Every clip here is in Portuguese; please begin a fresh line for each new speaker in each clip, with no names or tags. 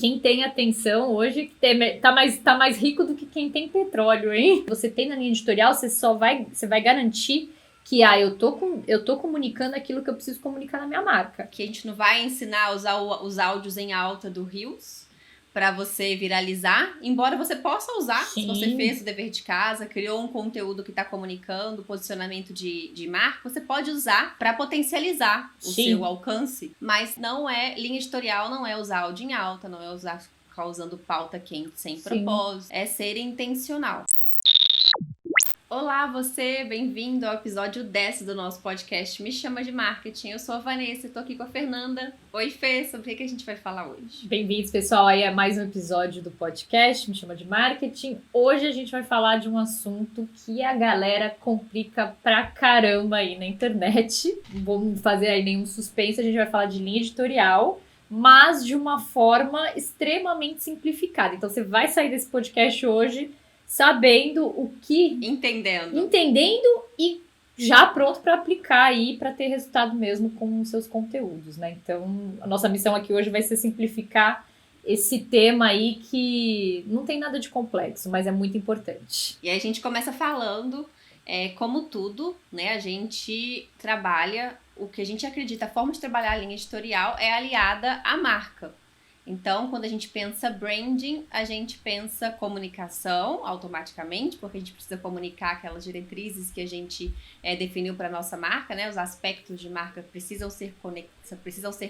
Quem tem atenção hoje tá mais rico do que quem tem petróleo, hein? Você tem na linha editorial, você vai garantir que eu tô comunicando aquilo que eu preciso comunicar na minha marca.
Que a gente não vai ensinar a usar os áudios em alta do Reels para você viralizar, embora você possa usar.
Sim.
Se você fez o dever de casa, criou um conteúdo que está comunicando posicionamento de marca, você pode usar para potencializar o seu alcance, mas não é linha editorial, não é usar áudio em alta, não é usar causando pauta quente sem propósito, é ser intencional. Olá, você! Bem-vindo ao episódio 10 do nosso podcast Me Chama de Marketing. Eu sou a Vanessa e tô aqui com a Fernanda. Oi, Fê! Sobre o que a gente vai falar hoje?
Bem-vindos, pessoal, aí a mais um episódio do podcast Me Chama de Marketing. Hoje a gente vai falar de um assunto que a galera complica pra caramba aí na internet. Não vamos fazer aí nenhum suspense, a gente vai falar de linha editorial, mas de uma forma extremamente simplificada. Então você vai sair desse podcast hoje sabendo o que... Entendendo e já pronto para aplicar aí, para ter resultado mesmo com os seus conteúdos, né? Então, a nossa missão aqui hoje vai ser simplificar esse tema aí que não tem nada de complexo, mas é muito importante.
E aí a gente começa falando, como tudo, né? A gente trabalha, o que a gente acredita, a forma de trabalhar a linha editorial é aliada à marca. Então, quando a gente pensa branding, a gente pensa comunicação automaticamente, porque a gente precisa comunicar aquelas diretrizes que a gente definiu para a nossa marca, né? Os aspectos de marca precisam ser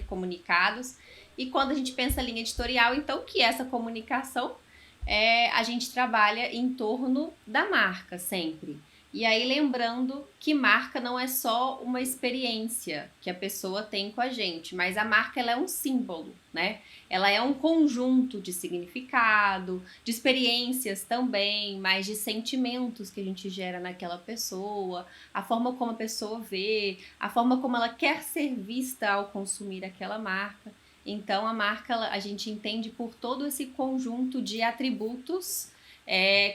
comunicados. E quando a gente pensa linha editorial, então, que essa comunicação, a gente trabalha em torno da marca sempre. E aí, lembrando que marca não é só uma experiência que a pessoa tem com a gente, mas a marca ela é um símbolo, né? Ela é um conjunto de significado, de experiências também, mas de sentimentos que a gente gera naquela pessoa, a forma como a pessoa vê, a forma como ela quer ser vista ao consumir aquela marca. Então, a marca a gente entende por todo esse conjunto de atributos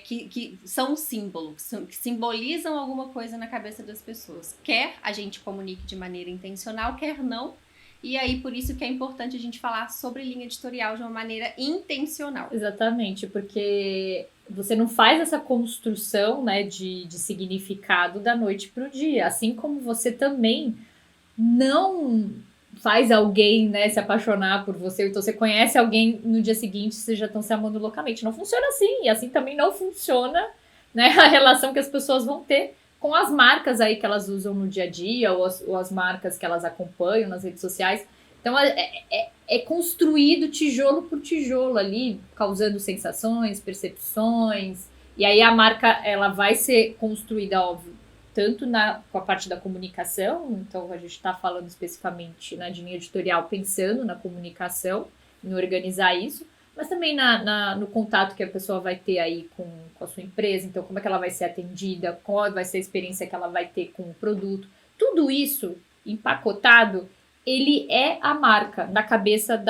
que são símbolos, que simbolizam alguma coisa na cabeça das pessoas. Quer a gente comunique de maneira intencional, quer não. E aí, por isso que é importante a gente falar sobre linha editorial de uma maneira intencional.
Exatamente, porque você não faz essa construção, né, de significado da noite para o dia. Assim como você também não faz alguém, né, se apaixonar por você, então você conhece alguém no dia seguinte, vocês já estão se amando loucamente. Não funciona assim, e assim também não funciona, né, a relação que as pessoas vão ter com as marcas aí que elas usam no dia a dia, ou as marcas que elas acompanham nas redes sociais. Então é construído tijolo por tijolo ali, causando sensações, percepções, e aí a marca ela vai ser construída, óbvio, tanto com a parte da comunicação, então a gente está falando especificamente de linha editorial, pensando na comunicação, em organizar isso, mas também no contato que a pessoa vai ter aí com a sua empresa, então como é que ela vai ser atendida, qual vai ser a experiência que ela vai ter com o produto. Tudo isso empacotado, ele é a marca na cabeça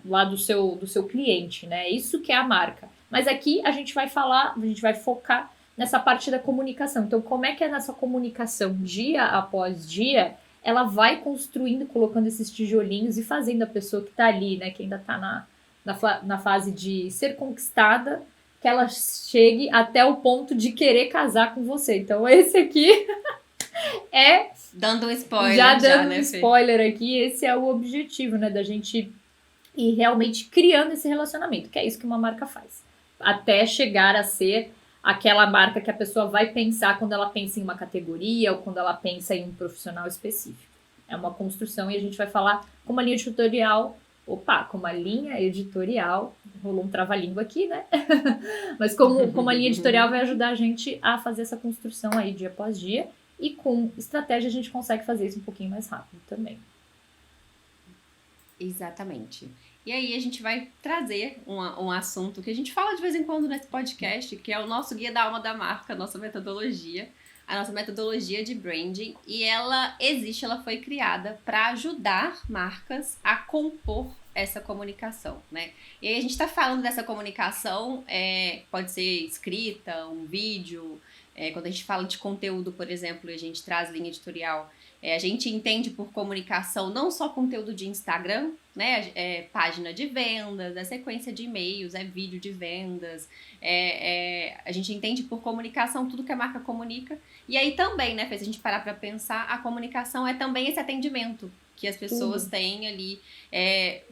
lá do seu cliente, né? Isso que é a marca. Mas aqui a gente vai focar nessa parte da comunicação. Então, como é que nessa comunicação, dia após dia, ela vai construindo, colocando esses tijolinhos e fazendo a pessoa que está ali, né, que ainda está na fase de ser conquistada, que ela chegue até o ponto de querer casar com você. Então, esse aqui é...
Dando um spoiler
dando um spoiler aqui, esse é o objetivo, né, da gente ir realmente criando esse relacionamento, que é isso que uma marca faz. Até chegar a ser aquela marca que a pessoa vai pensar quando ela pensa em uma categoria ou quando ela pensa em um profissional específico. É uma construção e a gente vai falar como a linha editorial, rolou um trava-língua aqui, né? Mas como a linha editorial vai ajudar a gente a fazer essa construção aí dia após dia, e com estratégia a gente consegue fazer isso um pouquinho mais rápido também.
Exatamente. E aí a gente vai trazer um assunto que a gente fala de vez em quando nesse podcast, que é o nosso guia da alma da marca, a nossa metodologia de branding. E ela foi criada para ajudar marcas a compor essa comunicação, né? E aí a gente está falando dessa comunicação, pode ser escrita, um vídeo, quando a gente fala de conteúdo, por exemplo, e a gente traz linha editorial, a gente entende por comunicação não só conteúdo de Instagram, né? Página de vendas, é sequência de e-mails, é vídeo de vendas, a gente entende por comunicação tudo que a marca comunica. E aí também, né, Fê, se a gente parar para pensar, a comunicação é também esse atendimento que as pessoas têm ali,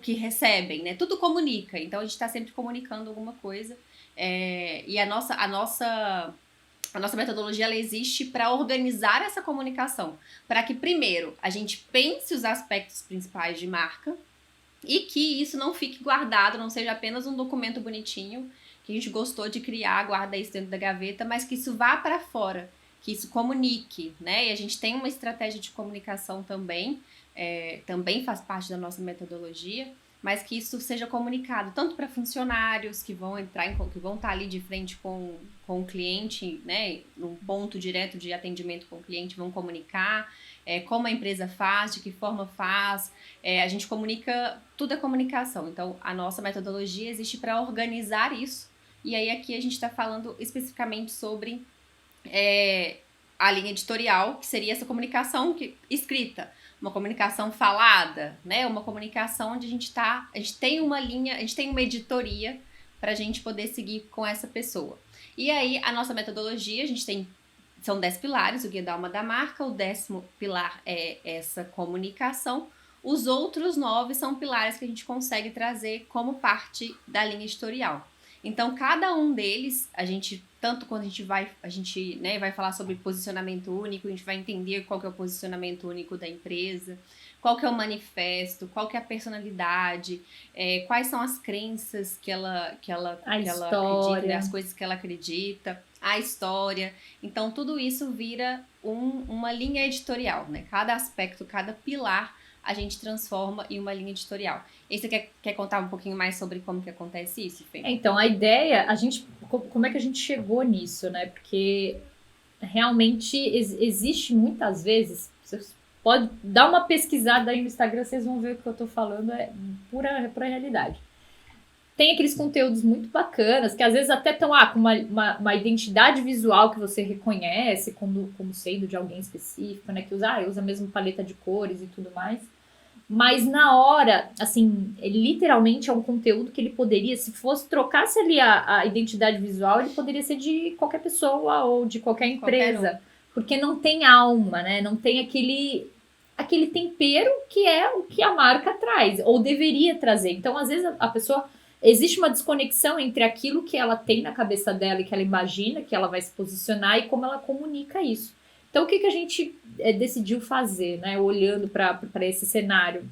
que recebem, né? Tudo comunica, então a gente está sempre comunicando alguma coisa. E a nossa metodologia, ela existe para organizar essa comunicação, para que primeiro a gente pense os aspectos principais de marca e que isso não fique guardado, não seja apenas um documento bonitinho que a gente gostou de criar, guarda isso dentro da gaveta, mas que isso vá para fora, que isso comunique, né? E a gente tem uma estratégia de comunicação também, também faz parte da nossa metodologia, mas que isso seja comunicado tanto para funcionários que vão que vão estar ali de frente com o cliente, né, num ponto direto de atendimento com o cliente, vão comunicar como a empresa faz, de que forma faz. A gente comunica, tudo é comunicação. Então, a nossa metodologia existe para organizar isso. E aí aqui a gente está falando especificamente sobre a linha editorial, que seria essa comunicação escrita. Uma comunicação falada, né? Uma comunicação onde a gente tem uma linha, a gente tem uma editoria para a gente poder seguir com essa pessoa. E aí, a nossa metodologia, são 10 pilares, o Guia da Alma da Marca, o 10º pilar é essa comunicação, os outros 9 são pilares que a gente consegue trazer como parte da linha editorial. Então, cada um deles, tanto quando a gente vai falar sobre posicionamento único, a gente vai entender qual que é o posicionamento único da empresa, qual que é o manifesto, qual que é a personalidade, quais são as crenças que ela acredita, né, as coisas que ela acredita, a história. Então, tudo isso vira uma linha editorial, né? Cada aspecto, cada pilar, a gente transforma em uma linha editorial. E você quer contar um pouquinho mais sobre como que acontece isso, Fê?
Então, a ideia, como é que a gente chegou nisso, né? Porque realmente existe muitas vezes, vocês podem dar uma pesquisada aí no Instagram, vocês vão ver o que eu tô falando, é pura realidade. Tem aqueles conteúdos muito bacanas, que às vezes até estão com uma identidade visual que você reconhece como sendo de alguém específico, né? Que usa a mesma paleta de cores e tudo mais. Mas na hora, assim, literalmente é um conteúdo que ele poderia, se trocasse ali a identidade visual, ele poderia ser de qualquer pessoa ou de qualquer empresa. Porque não tem alma, né? Não tem aquele tempero que é o que a marca traz, ou deveria trazer. Então, às vezes, a pessoa... Existe uma desconexão entre aquilo que ela tem na cabeça dela e que ela imagina, que ela vai se posicionar e como ela comunica isso. Então, o que a gente decidiu fazer, né? Olhando para esse cenário?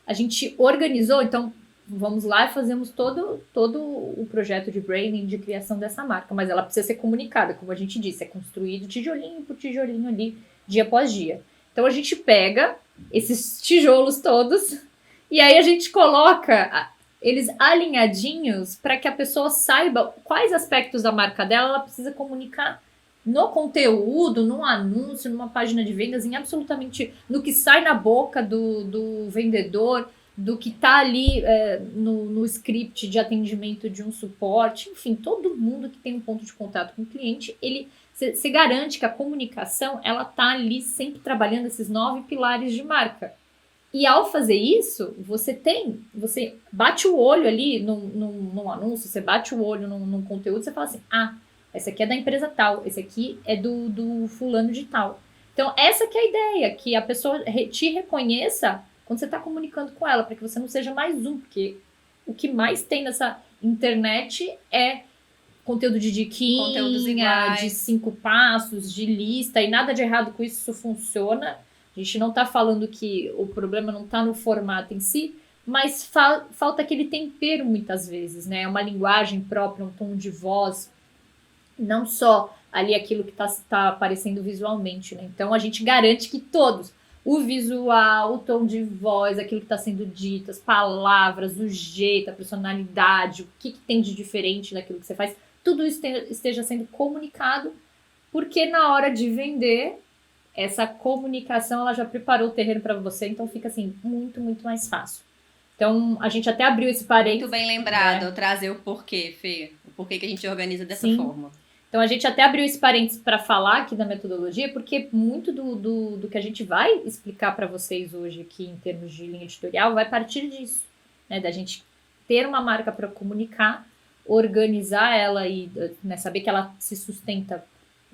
A gente organizou, então, vamos lá e fazemos todo o projeto de branding, de criação dessa marca, mas ela precisa ser comunicada, como a gente disse, é construído tijolinho por tijolinho ali, dia após dia. Então, a gente pega esses tijolos todos e aí a gente coloca eles alinhadinhos para que a pessoa saiba quais aspectos da marca dela ela precisa comunicar no conteúdo, num anúncio, numa página de vendas, em absolutamente no que sai na boca do vendedor, do que está ali no script de atendimento de um suporte, enfim, todo mundo que tem um ponto de contato com o cliente, você garante que a comunicação ela está ali sempre trabalhando esses 9 pilares de marca. E ao fazer isso, você bate o olho ali num anúncio, você bate o olho num conteúdo, você fala assim, esse aqui é da empresa tal, esse aqui é do fulano de tal. Então, essa que é a ideia, que a pessoa te reconheça quando você está comunicando com ela, para que você não seja mais um, porque o que mais tem nessa internet é conteúdo de diquinha, de 5 passos, de lista, e nada de errado com isso funciona. A gente não está falando que o problema não está no formato em si, mas falta aquele tempero muitas vezes, né? Uma linguagem própria, um tom de voz, não só ali aquilo que está aparecendo visualmente, né? Então a gente garante que todos, o visual, o tom de voz, aquilo que está sendo dito, as palavras, o jeito, a personalidade, o que tem de diferente daquilo que você faz, tudo isso esteja sendo comunicado, porque na hora de vender, essa comunicação ela já preparou o terreno para você, então fica assim, muito, muito mais fácil. Então, a gente até abriu esse parênteses.
Muito bem lembrado, trazer o porquê, Fê. O porquê que a gente organiza dessa forma.
Então, a gente até abriu esse parênteses para falar aqui da metodologia, porque muito do que a gente vai explicar para vocês hoje aqui em termos de linha editorial vai partir disso, né? Da gente ter uma marca para comunicar, organizar ela e, né, saber que ela se sustenta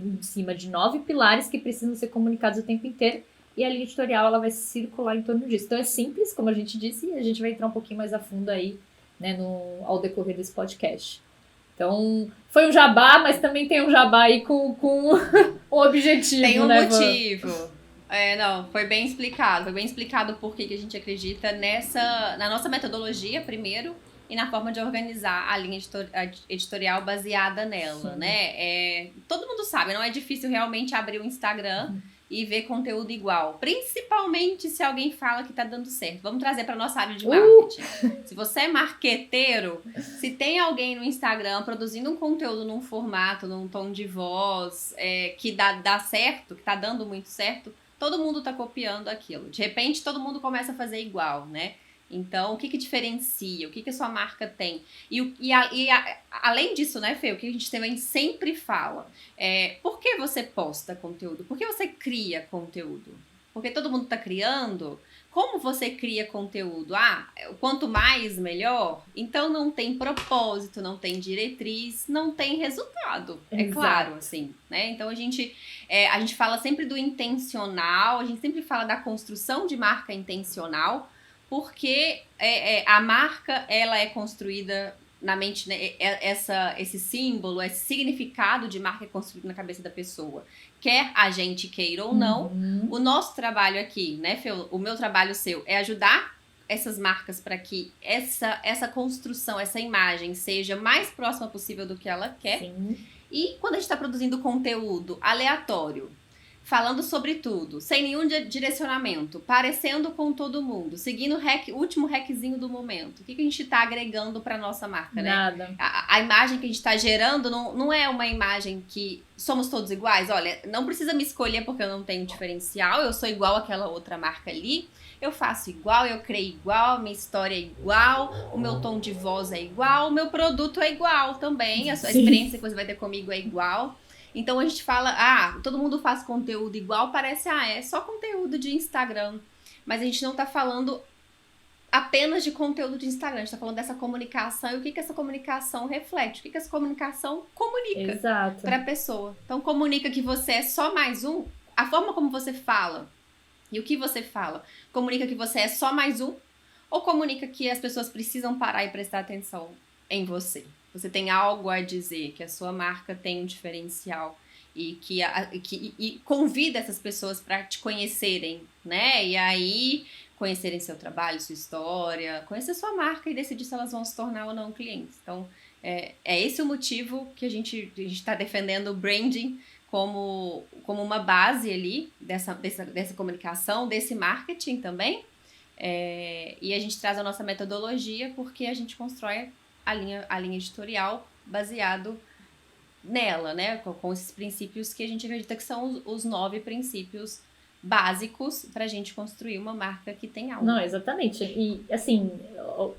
em cima de 9 pilares que precisam ser comunicados o tempo inteiro, e a linha editorial ela vai circular em torno disso. Então, é simples, como a gente disse, e a gente vai entrar um pouquinho mais a fundo aí, né, ao decorrer desse podcast. Então, foi um jabá, mas também tem um jabá aí com um objetivo,
tem um
né,
motivo. Não, foi bem explicado por que a gente acredita na nossa metodologia, primeiro, e na forma de organizar a linha editorial baseada nela, sim, né? Todo mundo sabe, não é difícil realmente abrir o Instagram e ver conteúdo igual. Principalmente se alguém fala que tá dando certo. Vamos trazer para nossa área de marketing. Se você é marqueteiro, se tem alguém no Instagram produzindo um conteúdo num formato, num tom de voz que dá certo, que tá dando muito certo, todo mundo tá copiando aquilo. De repente, todo mundo começa a fazer igual, né? Então, o que diferencia? O que a sua marca tem? Além disso, né, Fê? O que a gente também sempre fala. Por que você posta conteúdo? Por que você cria conteúdo? Porque todo mundo está criando. Como você cria conteúdo? Quanto mais, melhor. Então, não tem propósito, não tem diretriz, não tem resultado. Exato. É claro, assim, né? Então, a gente fala sempre do intencional, a gente sempre fala da construção de marca intencional, porque a marca, ela é construída na mente, né? Esse símbolo, esse significado de marca é construído na cabeça da pessoa. Quer a gente queira ou não, o nosso trabalho aqui, né, Fê? O meu trabalho, o seu, é ajudar essas marcas para que essa construção, essa imagem seja mais próxima possível do que ela quer. Sim. E quando a gente está produzindo conteúdo aleatório, falando sobre tudo, sem nenhum direcionamento, parecendo com todo mundo, seguindo o último hackzinho do momento. O que a gente está agregando para nossa marca, né?
Nada.
A imagem que a gente está gerando não é uma imagem que somos todos iguais. Olha, não precisa me escolher porque eu não tenho diferencial, eu sou igual àquela outra marca ali, eu faço igual, eu creio igual, minha história é igual, o meu tom de voz é igual, o meu produto é igual também, a experiência que você vai ter comigo é igual. Então, a gente fala, todo mundo faz conteúdo igual, parece, é só conteúdo de Instagram. Mas a gente não tá falando apenas de conteúdo de Instagram, a gente tá falando dessa comunicação e o que essa comunicação reflete, o que essa comunicação comunica para a pessoa. Então, comunica que você é só mais um, a forma como você fala e o que você fala, comunica que você é só mais um, ou comunica que as pessoas precisam parar e prestar atenção em você. Você tem algo a dizer, que a sua marca tem um diferencial e e convida essas pessoas para te conhecerem, né? E aí, conhecerem seu trabalho, sua história, conhecer sua marca e decidir se elas vão se tornar ou não clientes. Então, é esse o motivo que a gente está defendendo o branding como uma base ali dessa comunicação, desse marketing também. E a gente traz a nossa metodologia porque a gente constrói a linha editorial baseado nela, né? Com esses princípios que a gente acredita que são os 9 princípios básicos para a gente construir uma marca que tem algo.
Não, exatamente. E, assim,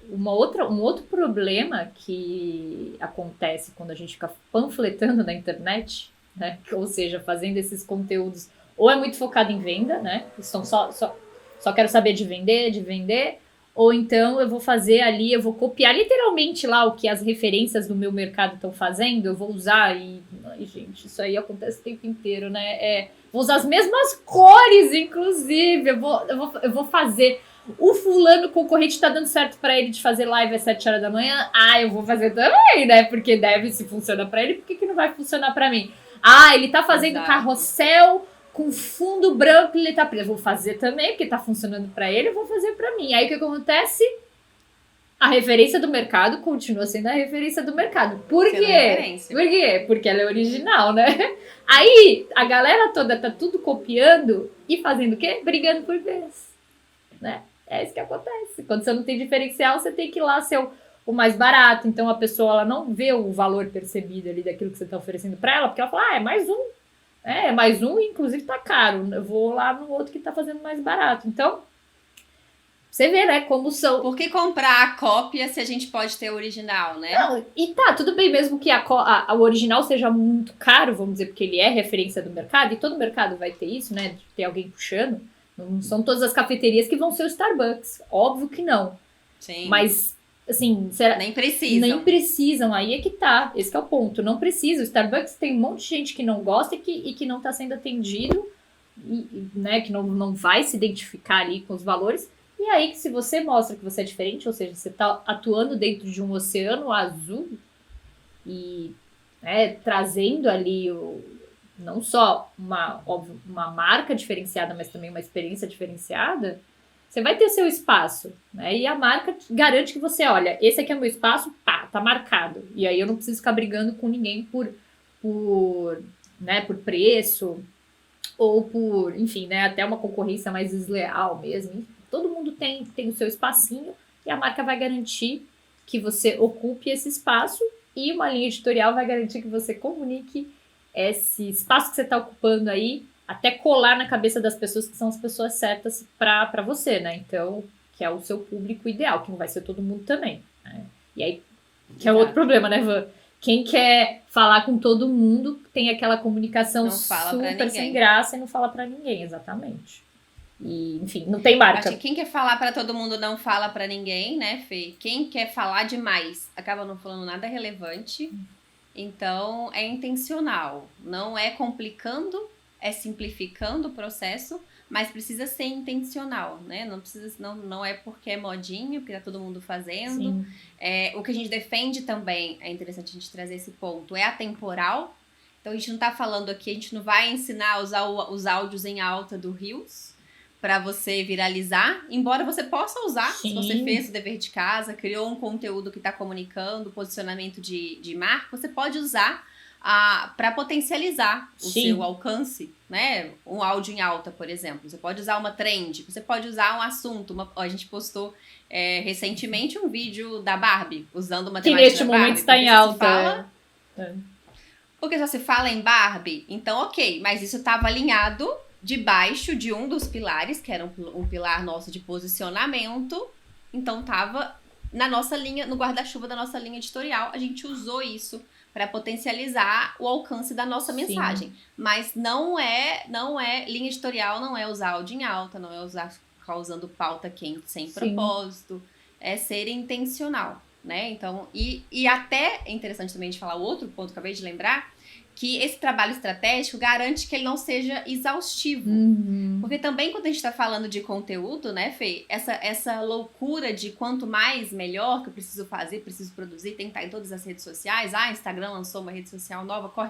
um outro problema que acontece quando a gente fica panfletando na internet, né? Ou seja, fazendo esses conteúdos, ou é muito focado em venda, né? São só quero saber de vender, ou então eu vou fazer ali, eu vou copiar literalmente lá o que as referências do meu mercado estão fazendo, eu vou usar Ai, gente, isso aí acontece o tempo inteiro, né? Vou usar as mesmas cores, inclusive, eu vou fazer... O fulano concorrente tá dando certo pra ele de fazer live às 7 horas da manhã, eu vou fazer também, né? Porque se funciona pra ele, por que não vai funcionar pra mim? Ele tá fazendo carrossel com fundo branco, ele tá preso. Eu vou fazer também, porque tá funcionando pra ele, eu vou fazer pra mim. Aí o que acontece? A referência do mercado continua sendo a referência do mercado. Por quê? Por quê? Porque ela é original, né? Aí a galera toda tá tudo copiando e fazendo o quê? Brigando por vez, né? É isso que acontece. Quando você não tem diferencial, você tem que ir lá ser o mais barato. Então a pessoa ela não vê o valor percebido ali daquilo que você tá oferecendo pra ela, porque ela fala, é mais um. Mais um, inclusive tá caro. Eu vou lá no outro que tá fazendo mais barato. Então, Você vê, né, como são...
Por que comprar a cópia se a gente pode ter o original, né?
Não, e tá, tudo bem mesmo que o original seja muito caro, vamos dizer, porque ele é referência do mercado, e todo mercado vai ter isso, né, de ter alguém puxando. Não são todas as cafeterias que vão ser o Starbucks, óbvio que não.
Sim.
Mas, assim...
Nem precisam.
Nem precisam, aí é que tá, esse que é o ponto, não precisa. O Starbucks tem um monte de gente que não gosta e que não tá sendo atendido, né, que não vai se identificar ali com os valores. E aí, que se você mostra que você é diferente, ou seja, você está atuando dentro de um oceano azul e, né, trazendo ali não só óbvio, uma marca diferenciada, mas também uma experiência diferenciada, você vai ter seu espaço, né? E a marca garante que você, olha, esse aqui é meu espaço, pá, tá marcado. E aí eu não preciso ficar brigando com ninguém né, por preço ou por, enfim, né, até uma concorrência mais desleal mesmo. Todo mundo tem o seu espacinho e a marca vai garantir que você ocupe esse espaço e uma linha editorial vai garantir que você comunique esse espaço que você está ocupando aí até colar na cabeça das pessoas que são as pessoas certas para você, né? Então, que é o seu público ideal, que não vai ser todo mundo também, né? E aí, que é outro problema, né, Van? Quem quer falar com todo mundo tem aquela comunicação super sem graça e não fala para ninguém, exatamente. E, enfim, não tem marca.
Acho que quem quer falar para todo mundo não fala para ninguém, né, Fê? Quem quer falar demais acaba não falando nada relevante. Então, é intencional. Não é complicando, é simplificando o processo, mas precisa ser intencional, né? Não é porque é modinha, porque tá todo mundo fazendo. O que a gente defende também, é interessante a gente trazer esse ponto, é atemporal. Então, a gente não tá falando aqui, a gente não vai ensinar a usar os áudios em alta do Reels para você viralizar, embora você possa usar. Sim. Se você fez o dever de casa, criou um conteúdo que está comunicando, posicionamento de marca, você pode usar para potencializar o seu alcance, né? Um áudio em alta, por exemplo. Você pode usar uma trend, você pode usar um assunto. A gente postou recentemente um vídeo da Barbie, usando uma temática da Barbie. Que neste momento está em alta. Porque se você fala em Barbie, então ok, mas isso estava alinhado debaixo de um dos pilares, que era um pilar nosso de posicionamento, então tava na nossa linha, no guarda-chuva da nossa linha editorial, a gente usou isso para potencializar o alcance da nossa mensagem. Mas não é linha editorial, não é usar áudio em alta, não é usar causando pauta quente sem propósito, é ser intencional, né? Então, e até é interessante também de falar o outro ponto que eu acabei de lembrar, que esse trabalho estratégico garante que ele não seja exaustivo. Porque também quando a gente está falando de conteúdo, né, Fê? Essa loucura de quanto mais, melhor, que eu preciso fazer, preciso produzir, tem que estar em todas as redes sociais. Instagram lançou uma rede social nova, corre,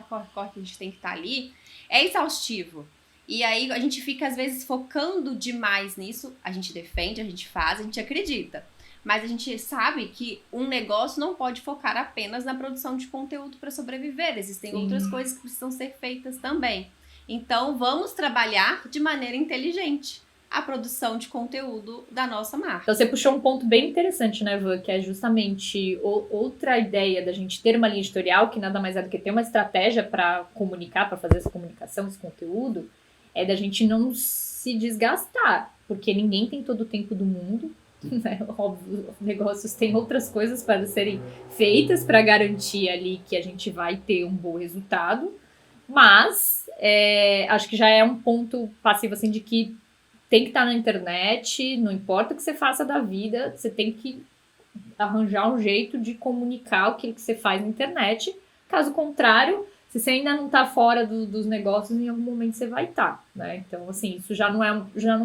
que a gente tem que estar ali. É exaustivo. E aí a gente fica, às vezes, focando demais nisso. A gente defende, a gente faz, a gente acredita. Mas a gente sabe que um negócio não pode focar apenas na produção de conteúdo para sobreviver. Existem outras coisas que precisam ser feitas também. Então, vamos trabalhar de maneira inteligente a produção de conteúdo da nossa marca.
Então, você puxou um ponto bem interessante, né, Van? Que é justamente outra ideia da gente ter uma linha editorial, que nada mais é do que ter uma estratégia para comunicar, para fazer essa comunicação, esse conteúdo, é da gente não se desgastar. Porque ninguém tem todo o tempo do mundo. Né? Óbvio, negócios têm outras coisas para serem feitas para garantir ali que a gente vai ter um bom resultado, mas acho que já é um ponto passivo assim de que tem que estar na internet, não importa o que você faça da vida, você tem que arranjar um jeito de comunicar o que você faz na internet. Caso contrário, se você ainda não está fora dos negócios, em algum momento você vai estar, né? Então, assim, isso já não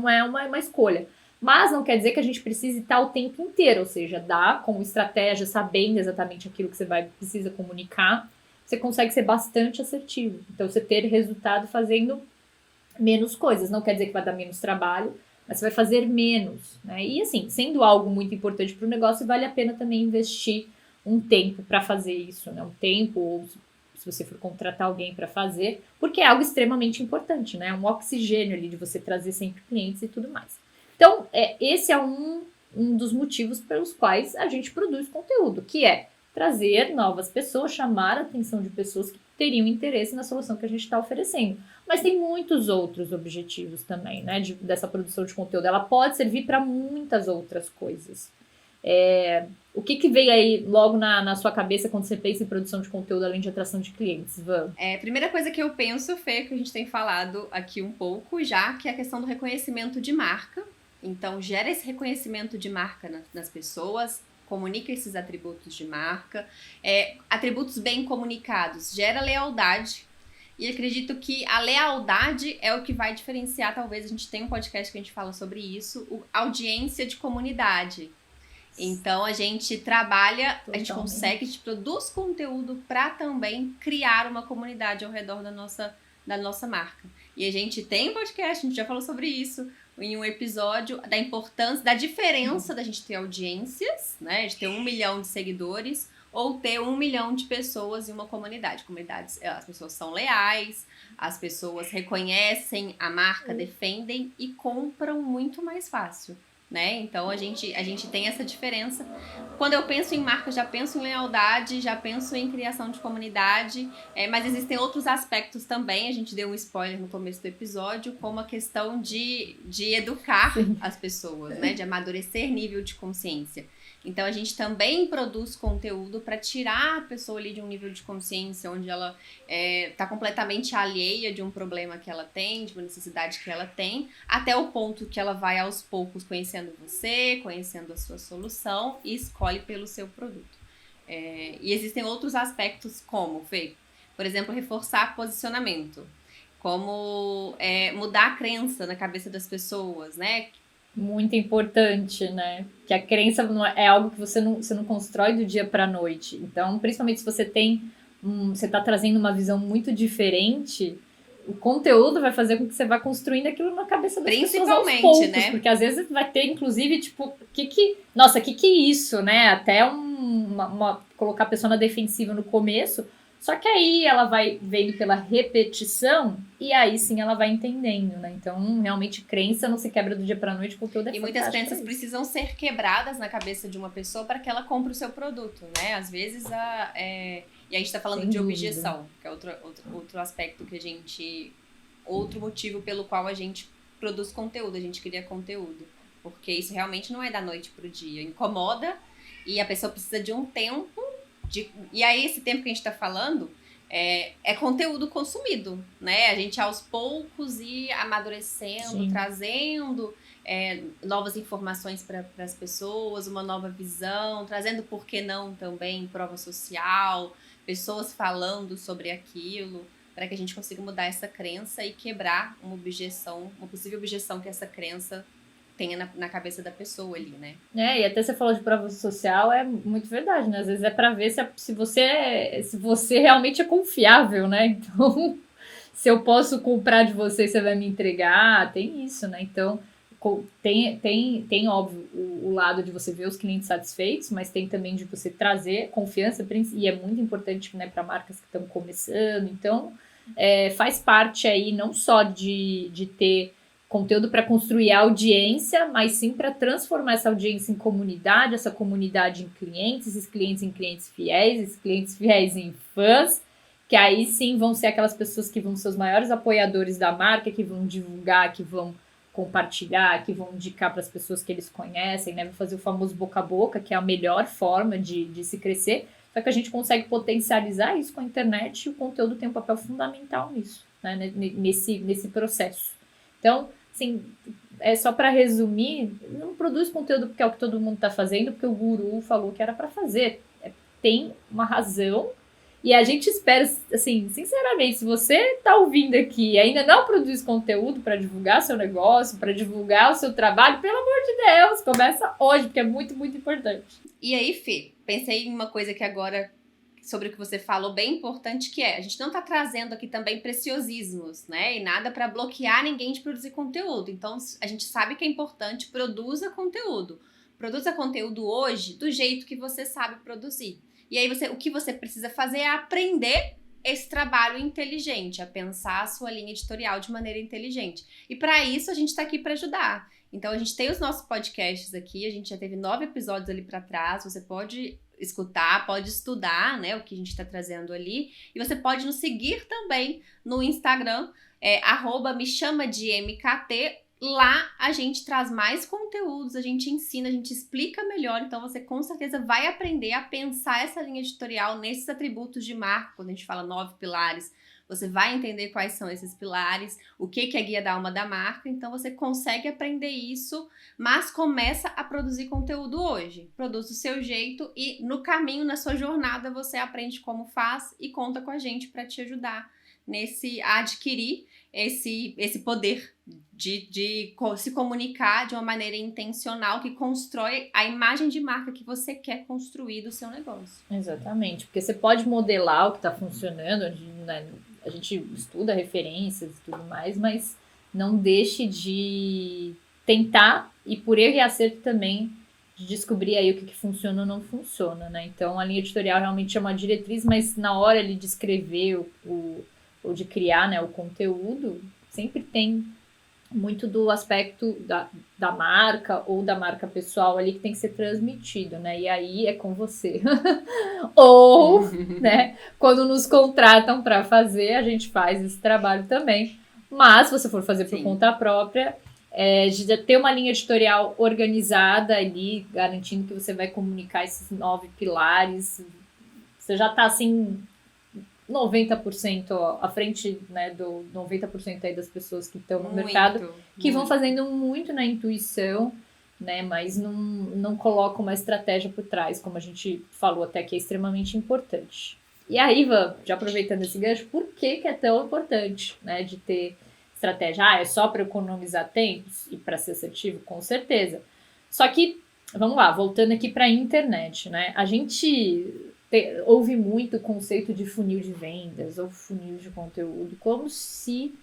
é uma escolha. Mas não quer dizer que a gente precise estar o tempo inteiro, ou seja, dar como estratégia, sabendo exatamente aquilo que você precisa comunicar, você consegue ser bastante assertivo. Então, você ter resultado fazendo menos coisas. Não quer dizer que vai dar menos trabalho, mas você vai fazer menos, né? E assim, sendo algo muito importante para o negócio, vale a pena também investir um tempo para fazer isso, né? Um tempo, ou se você for contratar alguém para fazer, porque é algo extremamente importante, né? Um oxigênio ali de você trazer sempre clientes e tudo mais. Então, esse é um dos motivos pelos quais a gente produz conteúdo, que é trazer novas pessoas, chamar a atenção de pessoas que teriam interesse na solução que a gente está oferecendo. Mas tem muitos outros objetivos também, né, dessa produção de conteúdo. Ela pode servir para muitas outras coisas. O que veio aí logo na sua cabeça quando você pensa em produção de conteúdo, além de atração de clientes, Van?
A primeira coisa que eu penso, Fê, que a gente tem falado aqui um pouco já, que é a questão do reconhecimento de marca. Então, gera esse reconhecimento de marca nas pessoas, comunica esses atributos de marca, atributos bem comunicados, gera lealdade. E acredito que a lealdade é o que vai diferenciar, talvez a gente tenha um podcast que a gente fala sobre isso, audiência de comunidade. Então a gente trabalha, a gente consegue, a gente produz conteúdo para também criar uma comunidade ao redor da nossa marca. E a gente tem um podcast, a gente já falou sobre isso em um episódio, da importância, da diferença da gente ter audiências, né? De ter 1 milhão de seguidores ou ter 1 milhão de pessoas em uma comunidade. Comunidades, as pessoas são leais, as pessoas reconhecem a marca, defendem e compram muito mais fácil. Né? Então a gente tem essa diferença. Quando eu penso em marca, já penso em lealdade, já penso em criação de comunidade, mas existem outros aspectos também. A gente deu um spoiler no começo do episódio, como a questão de educar as pessoas, né? De amadurecer nível de consciência. Então a gente também produz conteúdo para tirar a pessoa ali de um nível de consciência onde ela está completamente alheia de um problema que ela tem, de uma necessidade que ela tem, até o ponto que ela vai aos poucos conhecendo você, conhecendo a sua solução e escolhe pelo seu produto. E existem outros aspectos como, Fê, por exemplo, reforçar posicionamento, como mudar a crença na cabeça das pessoas, né?
Muito importante, né? Que a crença é algo que você não constrói do dia para a noite. Então, principalmente se você você está trazendo uma visão muito diferente, o conteúdo vai fazer com que você vá construindo aquilo na cabeça das pessoas aos poucos, né? Porque às vezes vai ter, inclusive, tipo, nossa, que é isso, né? Até colocar a pessoa na defensiva no começo. Só que aí ela vai vendo pela repetição e aí sim ela vai entendendo, né? Então, realmente, crença não se quebra do dia pra noite, o conteúdo é
E muitas crenças precisam ser quebradas na cabeça de uma pessoa para que ela compre o seu produto, né? Às vezes, e a gente tá falando de objeção, que é outro aspecto que a gente... Outro motivo pelo qual a gente produz conteúdo, a gente cria conteúdo. Porque isso realmente não é da noite pro dia. Incomoda e a pessoa precisa de um tempo... E aí, esse tempo que a gente tá falando é conteúdo consumido, né? A gente aos poucos ir amadurecendo, sim, trazendo novas informações para as pessoas, uma nova visão, trazendo, por que não, também prova social, pessoas falando sobre aquilo, para que a gente consiga mudar essa crença e quebrar uma possível objeção que essa crença tenha na cabeça da pessoa ali, né?
E até você falou de prova social, é muito verdade, né? Às vezes é pra ver se você realmente é confiável, né? Então, se eu posso comprar de você, você vai me entregar, tem isso, né? Então, tem óbvio, o lado de você ver os clientes satisfeitos, mas tem também de você trazer confiança, e é muito importante, né, para marcas que estão começando. Então, faz parte aí não só de ter conteúdo para construir a audiência, mas sim para transformar essa audiência em comunidade, essa comunidade em clientes, esses clientes em clientes fiéis, esses clientes fiéis em fãs, que aí sim vão ser aquelas pessoas que vão ser os maiores apoiadores da marca, que vão divulgar, que vão compartilhar, que vão indicar para as pessoas que eles conhecem, né? Vão fazer o famoso boca a boca, que é a melhor forma de se crescer, só que a gente consegue potencializar isso com a internet e o conteúdo tem um papel fundamental nisso, né? Nesse processo. Então, assim, só para resumir, não produz conteúdo porque é o que todo mundo está fazendo, porque o guru falou que era para fazer. Tem uma razão e a gente espera, assim, sinceramente, se você está ouvindo aqui e ainda não produz conteúdo para divulgar seu negócio, para divulgar o seu trabalho, pelo amor de Deus, começa hoje, porque é muito, muito importante.
E aí, Fê, pensei em uma coisa que agora... sobre o que você falou, bem importante, que a gente não está trazendo aqui também preciosismos, né? E nada para bloquear ninguém de produzir conteúdo. Então, a gente sabe que é importante, produza conteúdo. Produza conteúdo hoje do jeito que você sabe produzir. E aí, o que você precisa fazer é aprender esse trabalho inteligente, a pensar a sua linha editorial de maneira inteligente. E para isso, a gente está aqui para ajudar. Então, a gente tem os nossos podcasts aqui, a gente já teve 9 episódios ali para trás, você pode escutar, pode estudar, né, o que a gente está trazendo ali. E você pode nos seguir também no Instagram, @me chama de MKT. Lá a gente traz mais conteúdos, a gente ensina, a gente explica melhor, então você com certeza vai aprender a pensar essa linha editorial nesses atributos de marca. Quando a gente fala 9 pilares, você vai entender quais são esses pilares, o que é a guia da alma da marca, então você consegue aprender isso, mas começa a produzir conteúdo hoje. Produz do seu jeito e no caminho, na sua jornada, você aprende como faz e conta com a gente para te ajudar a adquirir esse poder de se comunicar de uma maneira intencional que constrói a imagem de marca que você quer construir do seu negócio.
Exatamente, porque você pode modelar o que está funcionando, né? A gente estuda referências e tudo mais, mas não deixe de tentar, e por erro e acerto também, de descobrir aí o que funciona ou não funciona, né? Então, a linha editorial realmente é uma diretriz, mas na hora ali de escrever ou de criar, né, o conteúdo, sempre tem muito do aspecto da marca ou da marca pessoal ali que tem que ser transmitido, né? E aí é com você. Ou, né, quando nos contratam para fazer, a gente faz esse trabalho também. Mas, se você for fazer por conta própria, de ter uma linha editorial organizada ali, garantindo que você vai comunicar esses 9 pilares, você já está assim 90% à frente, né, do 90% aí das pessoas que estão no mercado, que vão fazendo muito na intuição, né, mas não colocam uma estratégia por trás, como a gente falou até, que é extremamente importante. E aí, Ivan, já aproveitando esse gancho, por que é tão importante, né, de ter estratégia? É só para economizar tempos e para ser assertivo? Com certeza. Só que, vamos lá, voltando aqui para a internet, né, a gente ouve muito o conceito de funil de vendas ou funil de conteúdo, como se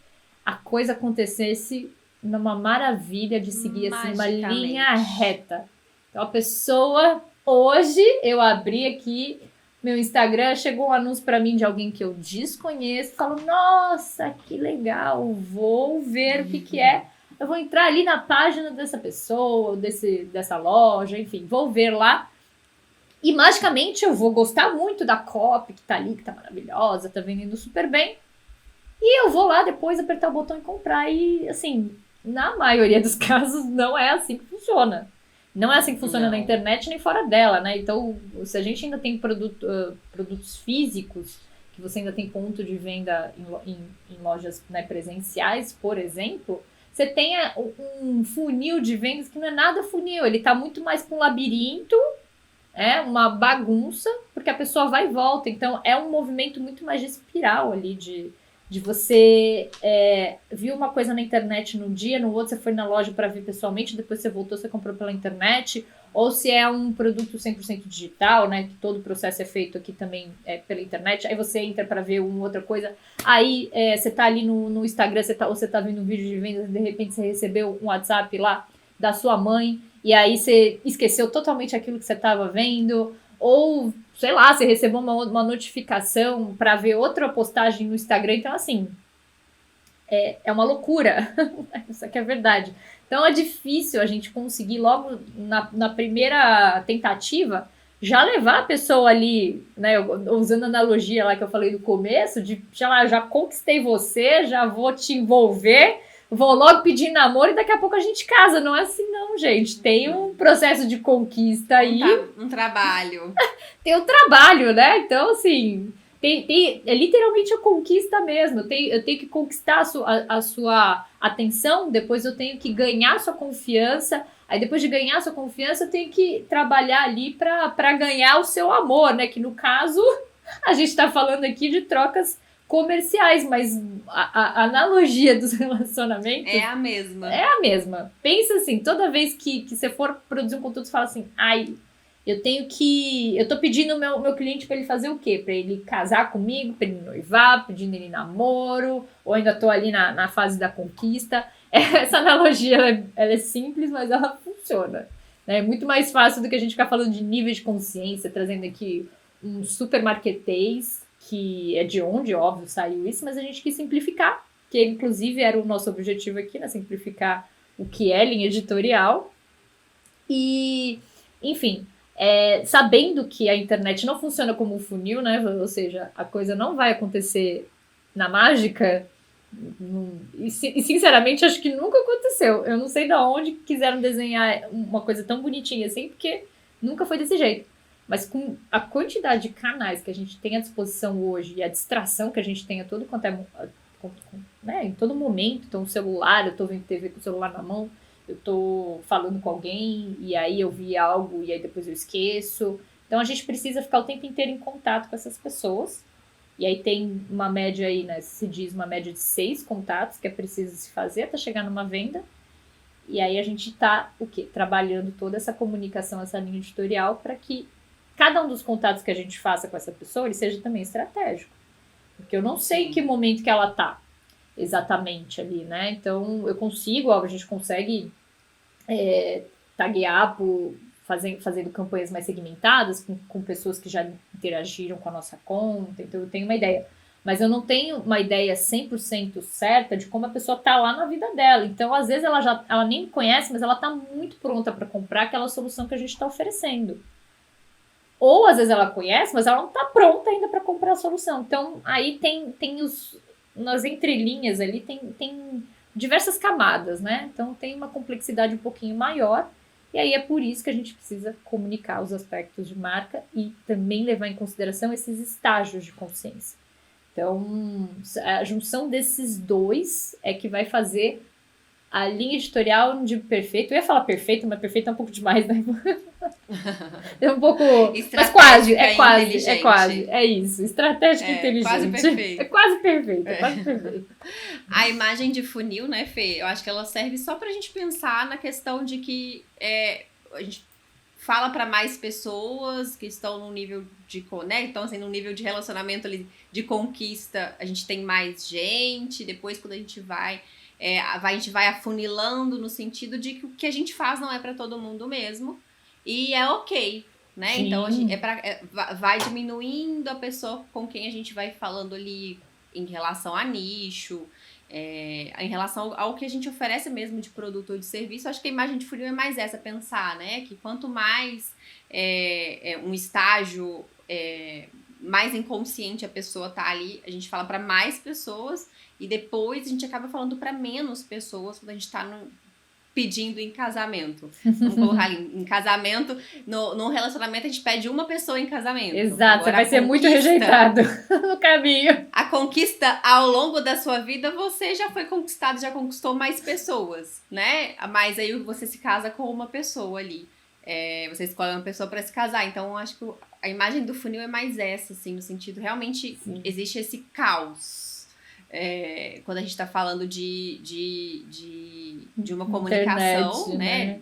a coisa acontecesse numa maravilha de seguir assim, uma linha reta. Então a pessoa, hoje eu abri aqui meu Instagram, chegou um anúncio para mim de alguém que eu desconheço, falo, nossa, que legal, vou ver o que é. Eu vou entrar ali na página dessa pessoa, dessa loja, enfim, vou ver lá. E magicamente eu vou gostar muito da copy que tá ali, que tá maravilhosa, tá vendendo super bem. E eu vou lá depois apertar o botão e comprar. E assim, na maioria dos casos não é assim que funciona. Não é assim que funciona na internet nem fora dela, né? Então, se a gente ainda tem produtos físicos, que você ainda tem ponto de venda em lojas, né, presenciais, por exemplo, você tem um funil de vendas que não é nada funil. Ele tá muito mais para um labirinto, uma bagunça, porque a pessoa vai e volta. Então, é um movimento muito mais de espiral ali, de você viu uma coisa na internet num dia, no outro você foi na loja para ver pessoalmente, depois você voltou, você comprou pela internet, ou se é um produto 100% digital, né, que todo o processo é feito aqui também pela internet, aí você entra para ver uma outra coisa, aí você tá ali no Instagram, ou você tá vendo um vídeo de vendas, de repente você recebeu um WhatsApp lá da sua mãe, e aí você esqueceu totalmente aquilo que você estava vendo, ou, sei lá, você recebeu uma notificação para ver outra postagem no Instagram. Então, assim, é uma loucura. Isso aqui é verdade. Então, é difícil a gente conseguir logo na primeira tentativa já levar a pessoa ali, né, usando a analogia lá que eu falei no começo, de, sei lá, já conquistei você, já vou te envolver, vou logo pedir namoro e daqui a pouco a gente casa. Não é assim não, gente. Tem um processo de conquista aí.
Um trabalho.
Tem um trabalho, né? Então, assim, é literalmente a conquista mesmo. Eu tenho que conquistar a sua atenção, depois eu tenho que ganhar a sua confiança. Aí depois de ganhar a sua confiança, eu tenho que trabalhar ali para ganhar o seu amor, né? Que no caso, a gente tá falando aqui de trocas comerciais, mas a analogia dos relacionamentos
é a mesma.
É a mesma. Pensa assim, toda vez que você for produzir um conteúdo, você fala assim, eu tô pedindo meu cliente para ele fazer o quê? Para ele casar comigo, para ele noivar, pedindo ele namoro, ou ainda tô ali na fase da conquista. Essa analogia, ela é simples, mas ela funciona. É muito mais fácil do que a gente ficar falando de nível de consciência, trazendo aqui um super marketês, que é de onde, óbvio, saiu isso, mas a gente quis simplificar, que inclusive era o nosso objetivo aqui, né? Simplificar o que é linha editorial. E, enfim, sabendo que a internet não funciona como um funil, né? Ou seja, a coisa não vai acontecer na mágica. E sinceramente, acho que nunca aconteceu. Eu não sei de onde quiseram desenhar uma coisa tão bonitinha assim, porque nunca foi desse jeito. Mas com a quantidade de canais que a gente tem à disposição hoje e a distração que a gente tem a todo quanto né, em todo momento, então o celular, eu tô vendo TV com o celular na mão, eu tô falando com alguém e aí eu vi algo e aí depois eu esqueço. Então a gente precisa ficar o tempo inteiro em contato com essas pessoas. E aí tem uma média aí, né? Se diz uma média de 6 contatos que é preciso se fazer até chegar numa venda. E aí a gente tá, o quê? Trabalhando toda essa comunicação, essa linha editorial, para que cada um dos contatos que a gente faça com essa pessoa, ele seja também estratégico. Porque eu não sei em que momento que ela tá exatamente ali, né? Então eu consigo, a gente consegue taguear fazendo campanhas mais segmentadas com pessoas que já interagiram com a nossa conta, então eu tenho uma ideia. Mas eu não tenho uma ideia 100% certa de como a pessoa tá lá na vida dela. Então, às vezes, ela nem me conhece, mas ela tá muito pronta para comprar aquela solução que a gente está oferecendo. Ou, às vezes, ela conhece, mas ela não tá pronta ainda para comprar a solução. Então, aí tem nas entrelinhas ali, tem diversas camadas, né? Então, tem uma complexidade um pouquinho maior. E aí é por isso que a gente precisa comunicar os aspectos de marca e também levar em consideração esses estágios de consciência. Então, a junção desses dois é que vai fazer a linha editorial de perfeito. Eu ia falar perfeito, mas perfeito é um pouco demais, né? É um pouco... Mas quase, é isso. Estratégica e inteligente.
Quase perfeito.
É quase perfeito.
A imagem de funil, né, Fê? Eu acho que ela serve só pra gente pensar na questão de que a gente fala para mais pessoas que estão num nível de, né, então assim, num nível de relacionamento ali, de conquista, a gente tem mais gente, depois quando a gente vai a gente vai afunilando no sentido de que o que a gente faz não é para todo mundo mesmo, e é ok, né? Sim. Então vai diminuindo a pessoa com quem a gente vai falando ali em relação a nicho, em relação ao que a gente oferece mesmo de produto ou de serviço. Acho que a imagem de funil é mais essa, pensar, né? Que quanto mais um estágio mais inconsciente a pessoa tá ali, a gente fala para mais pessoas e depois a gente acaba falando para menos pessoas quando a gente tá pedindo em casamento. Vamos colocar ali, em casamento, num relacionamento a gente pede uma pessoa em casamento.
Exato, agora, você vai ser muito rejeitado no caminho.
A conquista ao longo da sua vida, você já foi conquistado, já conquistou mais pessoas, né? Mas aí você se casa com uma pessoa ali. Você escolhe uma pessoa para se casar. Então, eu acho que a imagem do funil é mais essa, assim, no sentido, realmente, sim, existe esse caos. Quando a gente está falando de uma comunicação, internet, né?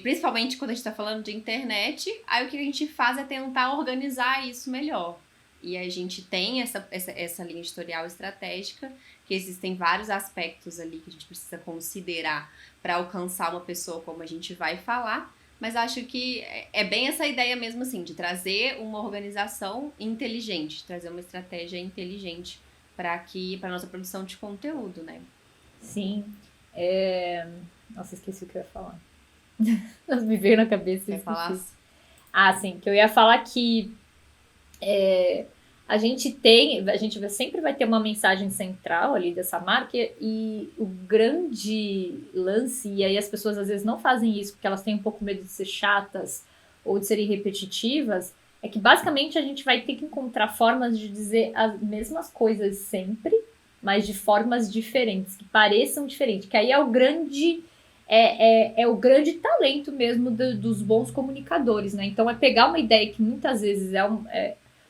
Principalmente quando a gente está falando de internet, aí o que a gente faz é tentar organizar isso melhor. E a gente tem essa linha editorial estratégica, que existem vários aspectos ali que a gente precisa considerar para alcançar uma pessoa, como a gente vai falar. Mas acho que é bem essa ideia mesmo, assim, de trazer uma organização inteligente, trazer uma estratégia inteligente para a nossa produção de conteúdo, né?
Sim. Nossa, esqueci o que eu ia falar. Me veio na cabeça.
Quer falar?
Sim, que eu ia falar que a gente sempre vai ter uma mensagem central ali dessa marca, e o grande lance, e aí as pessoas às vezes não fazem isso porque elas têm um pouco medo de ser chatas ou de serem repetitivas, é que basicamente a gente vai ter que encontrar formas de dizer as mesmas coisas sempre, mas de formas diferentes, que pareçam diferentes, que aí é o grande talento mesmo dos bons comunicadores, né? Então é pegar uma ideia que muitas vezes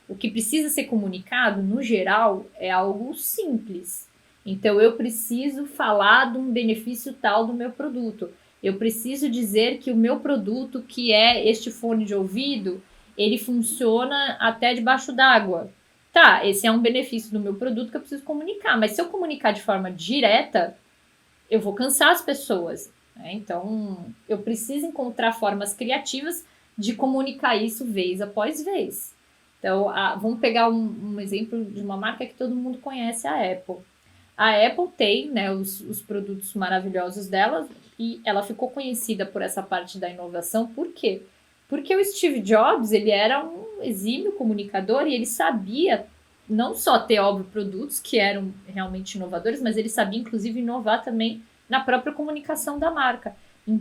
o que precisa ser comunicado, no geral, é algo simples. Então, eu preciso falar de um benefício tal do meu produto. Eu preciso dizer que o meu produto, que é este fone de ouvido, ele funciona até debaixo d'água. Tá, esse é um benefício do meu produto que eu preciso comunicar. Mas se eu comunicar de forma direta, eu vou cansar as pessoas, né? Então, eu preciso encontrar formas criativas de comunicar isso vez após vez. Então, vamos pegar um exemplo de uma marca que todo mundo conhece, a Apple. A Apple tem, né, os produtos maravilhosos dela, e ela ficou conhecida por essa parte da inovação. Por quê? Porque o Steve Jobs, ele era um exímio comunicador e ele sabia não só ter, óbvio, produtos que eram realmente inovadores, mas ele sabia, inclusive, inovar também na própria comunicação da marca.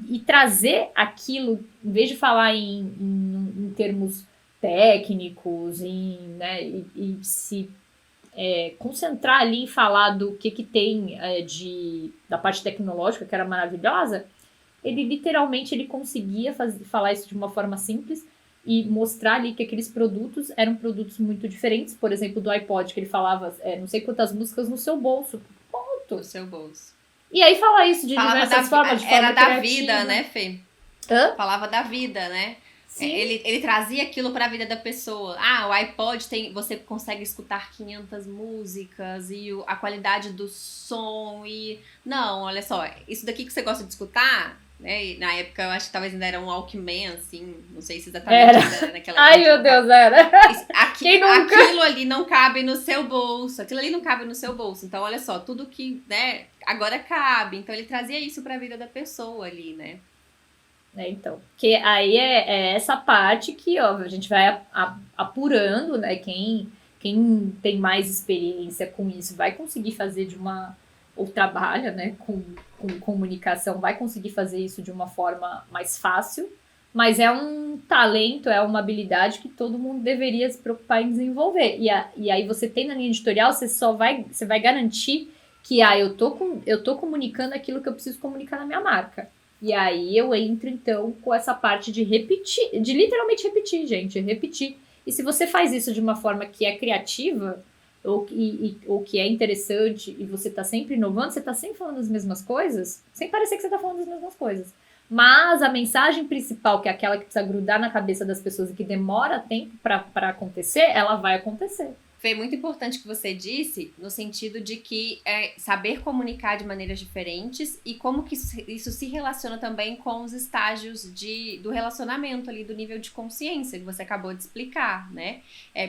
E trazer aquilo, em vez de falar em termos técnicos, né, e se concentrar ali em falar do que tem da parte tecnológica, que era maravilhosa, ele literalmente ele conseguia falar isso de uma forma simples e mostrar ali que aqueles produtos eram produtos muito diferentes. Por exemplo, do iPod, que ele falava não sei quantas músicas no seu bolso. Ponto.
No seu bolso.
E aí falar isso de
Falava
diversas formas, de forma
era da
criativa.
vida, né, Fê?
Hã?
Falava da vida, né? Ele trazia aquilo para a vida da pessoa. Ah, o iPod você consegue escutar 500 músicas e a qualidade do som e... Não, olha só, isso daqui que você gosta de escutar, né? E na época eu acho que talvez ainda era um Walkman, assim, não sei se exatamente era naquela
Ai, meu Deus, era.
Quem nunca? Aquilo ali não cabe no seu bolso, aquilo ali não cabe no seu bolso. Então, olha só, tudo que, né, agora cabe. Então, ele trazia isso para a vida da pessoa ali, né?
Então, que aí é essa parte que ó, a gente vai apurando, né? Quem tem mais experiência com isso vai conseguir fazer ou trabalha, né, com comunicação, vai conseguir fazer isso de uma forma mais fácil, mas é um talento, é uma habilidade que todo mundo deveria se preocupar em desenvolver. E aí você tem na linha editorial, você vai garantir que eu tô comunicando aquilo que eu preciso comunicar na minha marca. E aí eu entro, então, com essa parte de repetir, de literalmente repetir, gente, repetir. E se você faz isso de uma forma que é criativa, ou que é interessante, e você tá sempre inovando, você tá sempre falando as mesmas coisas, sem parecer que você tá falando as mesmas coisas. Mas a mensagem principal, que é aquela que precisa grudar na cabeça das pessoas e que demora tempo para acontecer, ela vai acontecer.
Foi muito importante o que você disse, no sentido de que saber comunicar de maneiras diferentes e como que isso se relaciona também com os estágios do relacionamento ali, do nível de consciência que você acabou de explicar, né?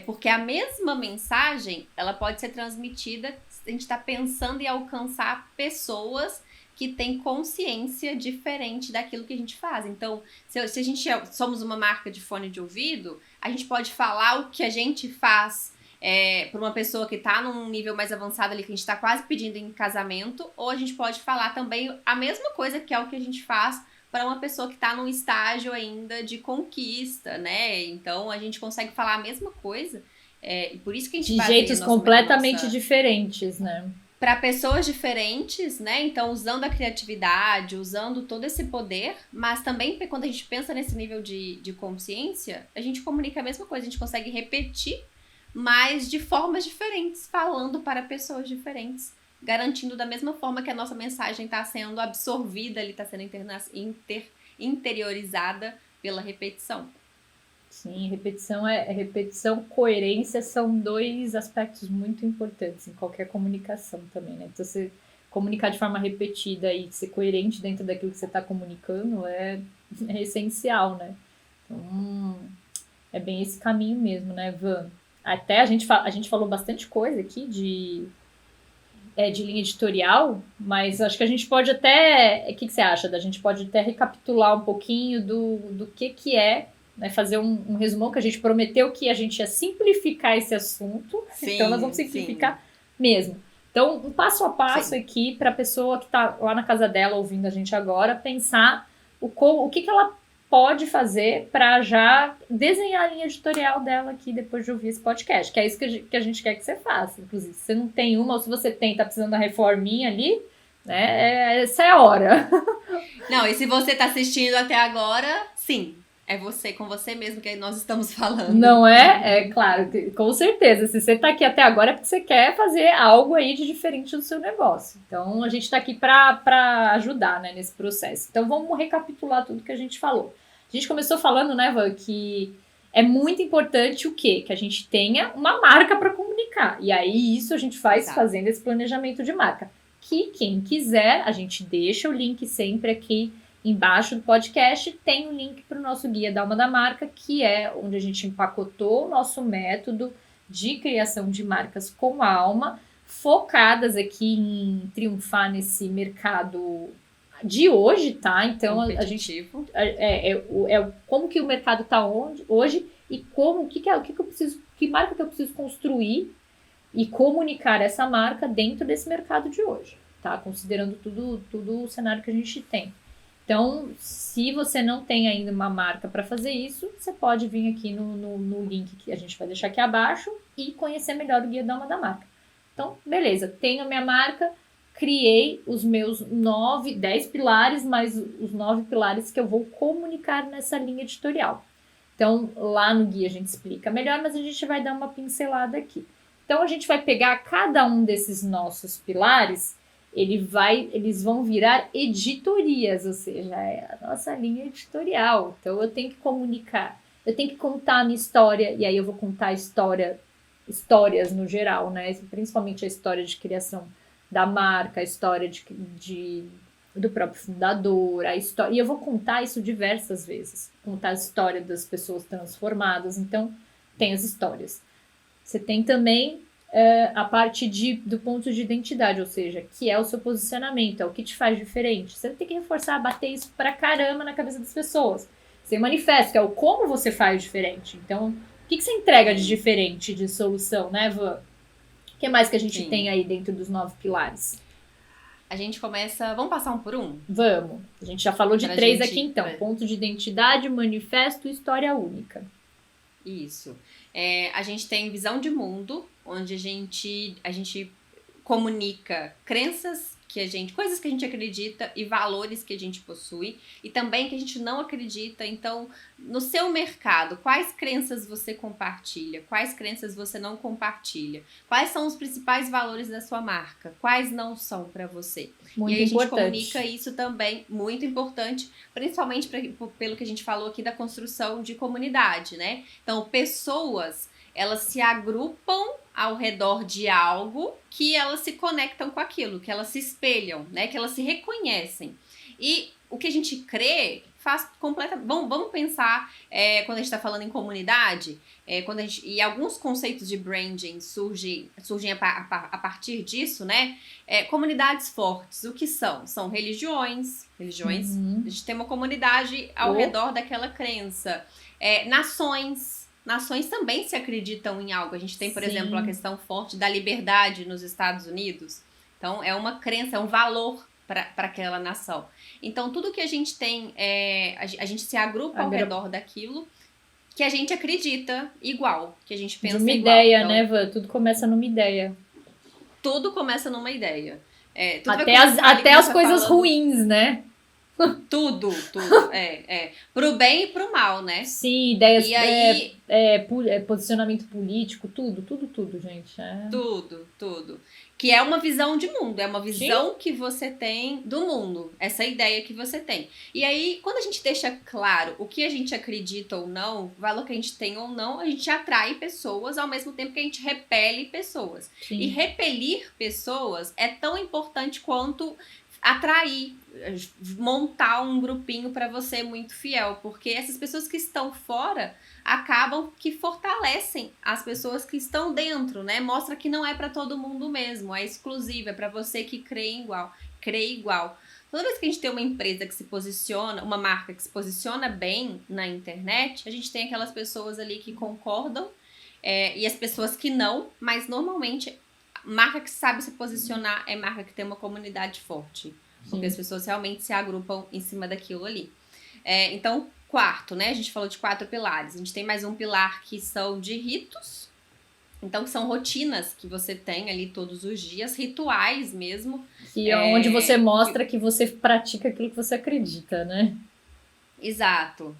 Porque a mesma mensagem, ela pode ser transmitida, a gente está pensando em alcançar pessoas que têm consciência diferente daquilo que a gente faz. Então, se a gente somos uma marca de fone de ouvido, a gente pode falar o que a gente faz para uma pessoa que está num nível mais avançado ali, que a gente está quase pedindo em casamento, ou a gente pode falar também a mesma coisa que é o que a gente faz para uma pessoa que está num estágio ainda de conquista, né? Então, a gente consegue falar a mesma coisa, e por isso que a gente
de jeitos completamente diferentes, né?
Para pessoas diferentes, né? Então, usando a criatividade, usando todo esse poder, mas também quando a gente pensa nesse nível de consciência, a gente comunica a mesma coisa, a gente consegue repetir, mas de formas diferentes, falando para pessoas diferentes, garantindo da mesma forma que a nossa mensagem está sendo absorvida, está sendo interiorizada pela repetição.
Sim, repetição, coerência são dois aspectos muito importantes em qualquer comunicação também, né? Então, você comunicar de forma repetida e ser coerente dentro daquilo que você está comunicando é essencial, né? Então, é bem esse caminho mesmo, né, Van? Até a gente falou bastante coisa aqui de linha editorial, mas acho que a gente pode até... O que você acha? A gente pode até recapitular um pouquinho do que é, né, fazer um resumão, que a gente prometeu que a gente ia simplificar esse assunto. Sim, então nós vamos simplificar mesmo. Então, um passo a passo aqui para a pessoa que está lá na casa dela ouvindo a gente agora, pensar o que ela pode fazer para já desenhar a linha editorial dela aqui depois de ouvir esse podcast, que é isso que a gente quer que você faça. Inclusive, se você não tem uma, ou se você tá precisando da reforminha ali, né, essa é a hora.
Não, e se você tá assistindo até agora, sim, é você, com você mesmo que nós estamos falando.
Não é? É claro, com certeza. Se você tá aqui até agora é porque você quer fazer algo aí de diferente do seu negócio. Então, a gente tá aqui para ajudar, né, nesse processo. Então, vamos recapitular tudo que a gente falou. A gente começou falando, né, Van, que é muito importante o quê? Que a gente tenha uma marca para comunicar. E aí, isso a gente faz fazendo esse planejamento de marca. Que quem quiser, a gente deixa o link sempre aqui embaixo do podcast, tem um link para o nosso Guia da Alma da Marca, que é onde a gente empacotou o nosso método de criação de marcas com alma, focadas aqui em triunfar nesse mercado de hoje, tá? Então a gente
Competitivo.
como que o mercado está hoje e o que eu preciso, que marca que eu preciso construir e comunicar essa marca dentro desse mercado de hoje, tá? Considerando tudo o cenário que a gente tem. Então, se você não tem ainda uma marca para fazer isso, você pode vir aqui no link que a gente vai deixar aqui abaixo e conhecer melhor o Guia da Alma da Marca. Então, beleza, tenho a minha marca, criei os meus 10 pilares, mais os 9 pilares que eu vou comunicar nessa linha editorial. Então, lá no guia a gente explica melhor, mas a gente vai dar uma pincelada aqui. Então, a gente vai pegar cada um desses nossos pilares, eles vão virar editorias, ou seja, é a nossa linha editorial. Então, eu tenho que comunicar, eu tenho que contar a minha história, e aí eu vou contar histórias no geral, né? Principalmente a história de criação da marca, a história do próprio fundador, a história. E eu vou contar isso diversas vezes. Contar a história das pessoas transformadas. Então, tem as histórias. Você tem também a parte do ponto de identidade, ou seja, que é o seu posicionamento, é o que te faz diferente. Você tem que reforçar, bater isso pra caramba na cabeça das pessoas. Você manifesta, que é o como você faz diferente. Então, o que você entrega de diferente, de solução, né, Van? O que mais que a gente tem aí dentro dos 9 pilares?
A gente começa... Vamos passar um por um?
Vamos. A gente já falou de 3 aqui, então. Ponto de identidade, manifesto e história única.
Isso. A gente tem visão de mundo, onde a gente comunica coisas que a gente acredita e valores que a gente possui e também que a gente não acredita. Então, no seu mercado, quais crenças você compartilha? Quais crenças você não compartilha? Quais são os principais valores da sua marca? Quais não são para você?
Muito
e aí
importante.
A gente comunica isso também, muito importante, principalmente pelo que a gente falou aqui da construção de comunidade, né? Então, pessoas, elas se agrupam ao redor de algo que elas se conectam com aquilo, que elas se espelham, né? Que elas se reconhecem. E o que a gente crê faz completamente... Vamos pensar, quando a gente está falando em comunidade, e alguns conceitos de branding surgem a partir disso, né? Comunidades fortes, o que são? São religiões. A gente tem uma comunidade ao redor daquela crença. Nações também se acreditam em algo. A gente tem, por exemplo, a questão forte da liberdade nos Estados Unidos. Então, é uma crença, é um valor para aquela nação. Então, tudo que a gente tem, a gente se agrupa ao redor daquilo que a gente acredita igual, que a gente pensa igual.
De uma ideia, então, né, Van? Tudo começa numa ideia.
Tudo começa numa ideia.
Até as coisas ruins, né?
Tudo. Pro bem e pro mal, né?
Sim, ideias, e aí, posicionamento político, tudo, gente.
Tudo. Que é uma visão de mundo, é uma visão que você tem do mundo, essa ideia que você tem. E aí, quando a gente deixa claro o que a gente acredita ou não, o valor que a gente tem ou não, a gente atrai pessoas ao mesmo tempo que a gente repele pessoas. Sim. E repelir pessoas é tão importante quanto atrair, montar um grupinho para você muito fiel, porque essas pessoas que estão fora acabam que fortalecem as pessoas que estão dentro, né? Mostra que não é para todo mundo mesmo, é exclusivo, é para você que crê igual. Toda vez que a gente tem uma empresa que se posiciona, uma marca que se posiciona bem na internet, a gente tem aquelas pessoas ali que concordam e as pessoas que não, mas normalmente marca que sabe se posicionar é marca que tem uma comunidade forte. Porque as pessoas realmente se agrupam em cima daquilo ali. Então, quarto, né? A gente falou de 4 pilares. A gente tem mais um pilar que são de ritos. Então, que são rotinas que você tem ali todos os dias, rituais mesmo.
E onde você mostra que você pratica aquilo que você acredita, né?
Exato.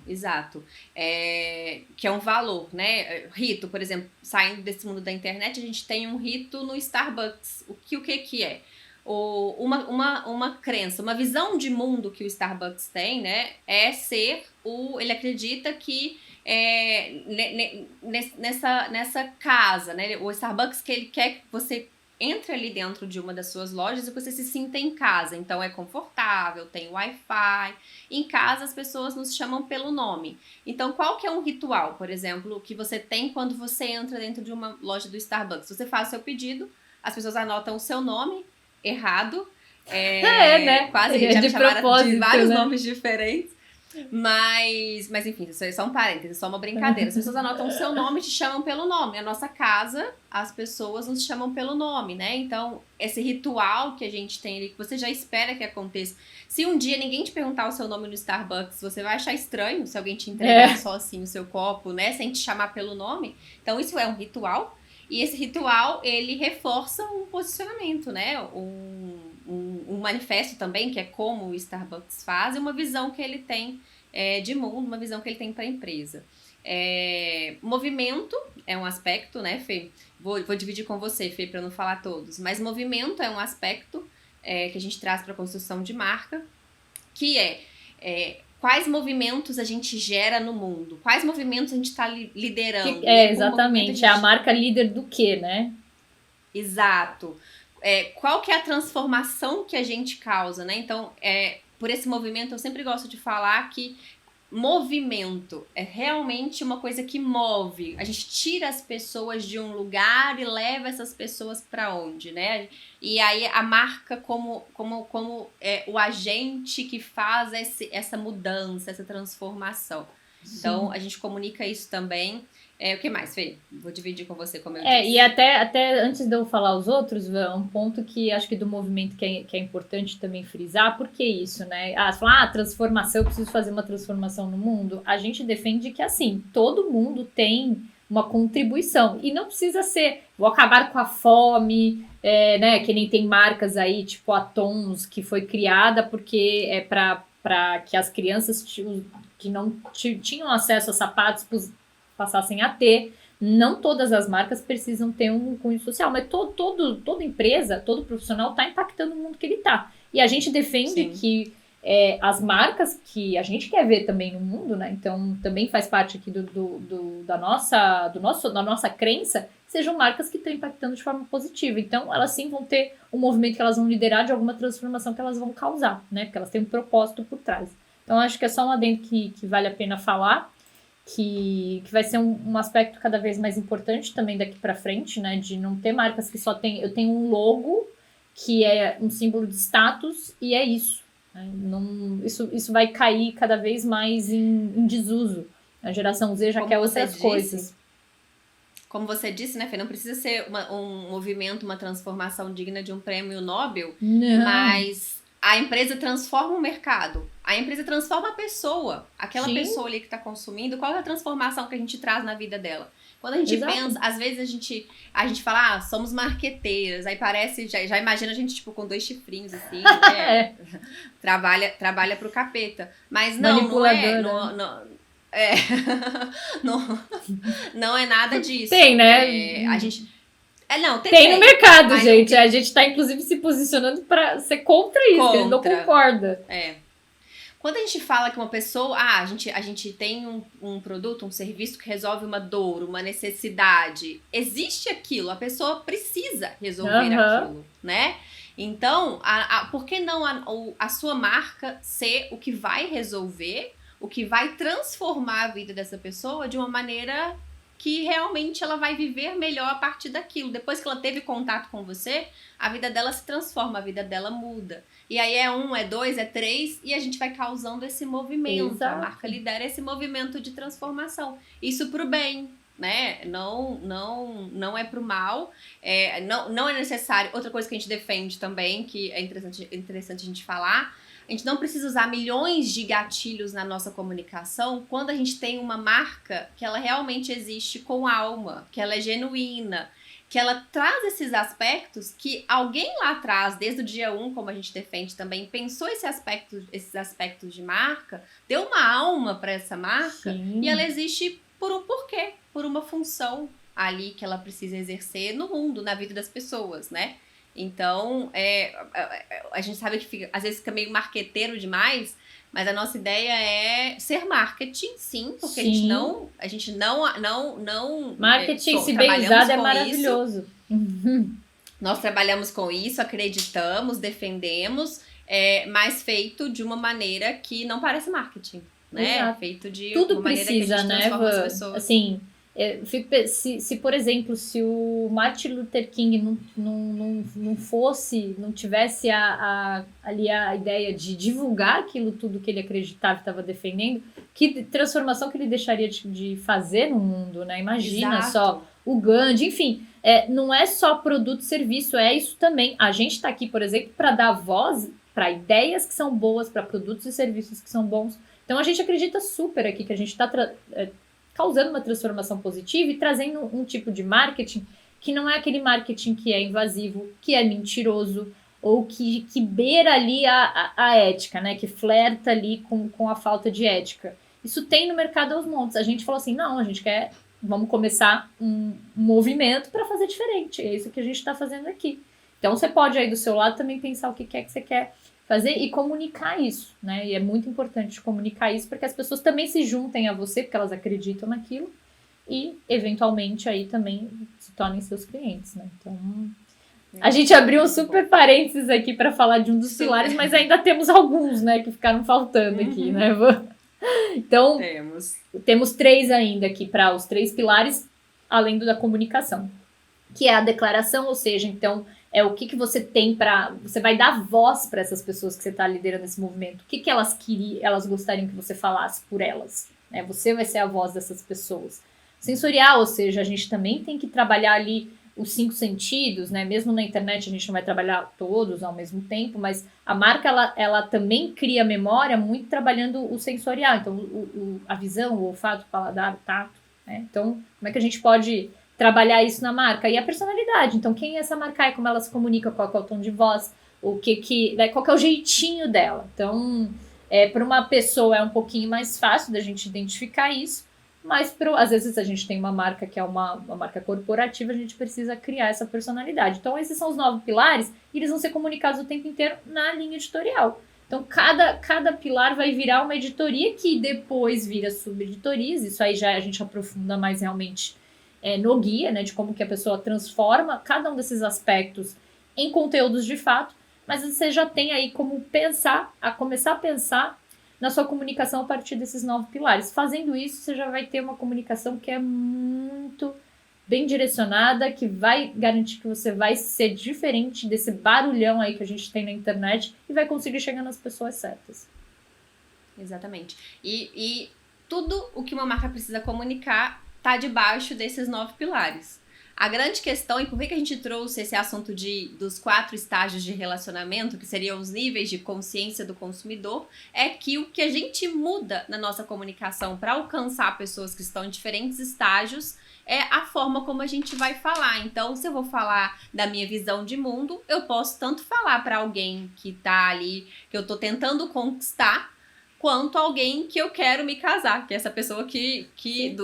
Que é um valor, né? Rito, por exemplo, saindo desse mundo da internet, a gente tem um rito no Starbucks. O que é? Uma crença, uma visão de mundo que o Starbucks tem, né? Ele acredita que nessa casa, né? O Starbucks, que ele quer que você entre ali dentro de uma das suas lojas e você se sinta em casa. Então, é confortável, tem Wi-Fi. Em casa, as pessoas nos chamam pelo nome. Então, qual que é um ritual, por exemplo, que você tem quando você entra dentro de uma loja do Starbucks? Você faz o seu pedido, as pessoas anotam o seu nome errado
Né?
Quase,
É
já
de
me chamaram de
propósito,
vários
né?
nomes diferentes. Mas enfim, isso é só um parênteses, só uma brincadeira. As pessoas anotam o seu nome e te chamam pelo nome. Na nossa casa, as pessoas nos chamam pelo nome, né? Então, esse ritual que a gente tem ali, que você já espera que aconteça. Se um dia ninguém te perguntar o seu nome no Starbucks, você vai achar estranho se alguém te entregar só assim o seu copo, né? Sem te chamar pelo nome. Então, isso é um ritual. E esse ritual, ele reforça um posicionamento, né? Um manifesto também, que é como o Starbucks faz, e uma visão que ele tem de mundo, uma visão que ele tem para a empresa. Movimento é um aspecto, né, Fê? Vou dividir com você, Fê, para não falar todos. Mas movimento é um aspecto que a gente traz para a construção de marca, que quais movimentos a gente gera no mundo? Quais movimentos a gente está liderando?
Exatamente. É a marca líder do quê, né?
Exato. Qual que é a transformação que a gente causa, né? Então, por esse movimento, eu sempre gosto de falar que movimento é realmente uma coisa que move. A gente tira as pessoas de um lugar e leva essas pessoas para onde, né? E aí a marca como o agente que faz essa mudança, essa transformação. Sim. Então, a gente comunica isso também. O que mais, Fê? Vou dividir com você, como eu disse.
E até antes de eu falar os outros, um ponto que acho que do movimento que é importante também frisar, por que isso, né? Você fala, transformação, eu preciso fazer uma transformação no mundo. A gente defende que, assim, todo mundo tem uma contribuição. E não precisa ser, vou acabar com a fome, né? Que nem tem marcas aí, tipo a Tons, que foi criada porque é para que as crianças que não tinham acesso a sapatos passassem a ter. Não todas as marcas precisam ter um cunho social, mas toda empresa, todo profissional está impactando o mundo que ele está. E a gente defende Sim. que as marcas que a gente quer ver também no mundo, né? Então também faz parte aqui da nossa crença, sejam marcas que estão impactando de forma positiva. Então elas sim vão ter um movimento que elas vão liderar de alguma transformação que elas vão causar, né? Porque elas têm um propósito por trás. Então acho que é só um adendo que vale a pena falar. Que vai ser um aspecto cada vez mais importante também daqui para frente, né? De não ter marcas que só tem... Eu tenho um logo que é um símbolo de status e é isso. Né? Isso vai cair cada vez mais em desuso. A geração Z já quer outras coisas.
Como você disse, né, Fê? Não precisa ser um movimento, uma transformação digna de um prêmio Nobel,
não.
Mas... A empresa transforma o mercado, a empresa transforma a pessoa, aquela Sim. pessoa ali que está consumindo, qual é a transformação que a gente traz na vida dela? Quando a gente Exato. Pensa, às vezes a gente fala, somos marqueteiras, aí parece, já imagina a gente tipo com 2 chifrinhos assim, né? Trabalha pro capeta, mas não é nada disso.
Tem, né?
A gente...
Tem no mercado, gente. A gente tá, inclusive, se posicionando pra ser contra isso. Ele não concorda.
Quando a gente fala que uma pessoa... a gente tem um produto, um serviço que resolve uma dor, uma necessidade. Existe aquilo. A pessoa precisa resolver aquilo, né? Então, por que não a sua marca ser o que vai resolver, o que vai transformar a vida dessa pessoa de uma maneira... que realmente ela vai viver melhor a partir daquilo. Depois que ela teve contato com você, a vida dela se transforma, a vida dela muda. E aí é 1, é 2, é 3, e a gente vai causando esse movimento. Exato. A marca lidera esse movimento de transformação. Isso pro bem, né? Não é pro mal. Não é necessário. Outra coisa que a gente defende também, que é interessante a gente falar... A gente não precisa usar milhões de gatilhos na nossa comunicação quando a gente tem uma marca que ela realmente existe com alma, que ela é genuína, que ela traz esses aspectos que alguém lá atrás, desde o dia 1, como a gente defende também, pensou esses aspectos de marca, deu uma alma para essa marca Sim. e ela existe por um porquê, por uma função ali que ela precisa exercer no mundo, na vida das pessoas, né? Então, a gente sabe que às vezes fica meio marqueteiro demais, mas a nossa ideia é ser marketing, sim, porque sim. a gente não
marketing, se bem usado, é maravilhoso.
Nós trabalhamos com isso, acreditamos, defendemos, mas feito de uma maneira que não parece marketing, né?
Exato.
Feito de
Tudo
uma maneira
precisa,
que a gente transforma as
né,
pessoas.
Assim, Se, por exemplo, se o Martin Luther King não fosse, não tivesse ali a ideia de divulgar aquilo tudo que ele acreditava e estava defendendo, que transformação que ele deixaria de fazer no mundo, né? Imagina só o Gandhi, enfim, não é só produto e serviço, é isso também. A gente está aqui, por exemplo, para dar voz para ideias que são boas, para produtos e serviços que são bons. Então a gente acredita super aqui que a gente está causando uma transformação positiva e trazendo um tipo de marketing que não é aquele marketing que é invasivo, que é mentiroso, ou que beira ali a ética, né? Que flerta ali com a falta de ética. Isso tem no mercado aos montes. A gente falou assim, não, a gente quer, vamos começar um movimento para fazer diferente. É isso que a gente está fazendo aqui. Então você pode aí do seu lado também pensar o que é que você quer fazer e comunicar isso, né? E é muito importante comunicar isso para que as pessoas também se juntem a você, porque elas acreditam naquilo e, eventualmente, aí também se tornem seus clientes, né? Então, a gente abriu um super parênteses aqui para falar de um dos pilares, mas ainda temos alguns, né, que ficaram faltando aqui, né? Então, temos 3 ainda aqui para os 3 pilares, além do da comunicação, que é a declaração, ou seja, então, é o que você tem você vai dar voz para essas pessoas que você está liderando esse movimento. O que elas gostariam que você falasse por elas, né? Você vai ser a voz dessas pessoas. Sensorial, ou seja, a gente também tem que trabalhar ali os 5 sentidos, né? Mesmo na internet a gente não vai trabalhar todos ao mesmo tempo, mas a marca ela também cria memória muito trabalhando o sensorial. Então, a visão, o olfato, o paladar, o tato, né? Então, como é que a gente pode trabalhar isso na marca? E a personalidade. Então, quem é essa marca? Como ela se comunica, qual é o tom de voz, qual que é o jeitinho dela. Então, para uma pessoa é um pouquinho mais fácil da gente identificar isso, mas às vezes a gente tem uma marca que é uma marca corporativa, a gente precisa criar essa personalidade. Então, esses são os 9 pilares e eles vão ser comunicados o tempo inteiro na linha editorial. Então, cada pilar vai virar uma editoria que depois vira subeditorias. Isso aí já a gente aprofunda mais realmente no guia, né, de como que a pessoa transforma cada um desses aspectos em conteúdos de fato, mas você já tem aí como começar a pensar na sua comunicação a partir desses 9 pilares. Fazendo isso, você já vai ter uma comunicação que é muito bem direcionada, que vai garantir que você vai ser diferente desse barulhão aí que a gente tem na internet e vai conseguir chegar nas pessoas certas.
Exatamente. E tudo o que uma marca precisa comunicar está debaixo desses 9 pilares. A grande questão, e por que a gente trouxe esse assunto dos 4 estágios de relacionamento, que seriam os níveis de consciência do consumidor, é que o que a gente muda na nossa comunicação para alcançar pessoas que estão em diferentes estágios é a forma como a gente vai falar. Então, se eu vou falar da minha visão de mundo, eu posso tanto falar para alguém que tá ali, que eu tô tentando conquistar, quanto alguém que eu quero me casar, que é essa pessoa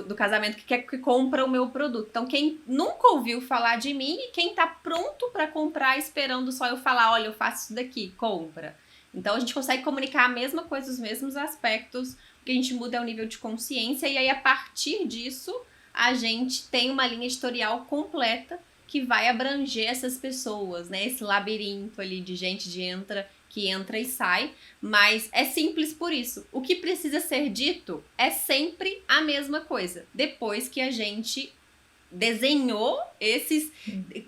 do casamento que compra o meu produto. Então, quem nunca ouviu falar de mim e quem tá pronto para comprar esperando só eu falar, olha, eu faço isso daqui, compra. Então, a gente consegue comunicar a mesma coisa, os mesmos aspectos, o que a gente muda é o nível de consciência e aí, a partir disso, a gente tem uma linha editorial completa que vai abranger essas pessoas, né? Esse labirinto ali de gente que entra e sai, mas é simples por isso. O que precisa ser dito é sempre a mesma coisa. Depois que a gente desenhou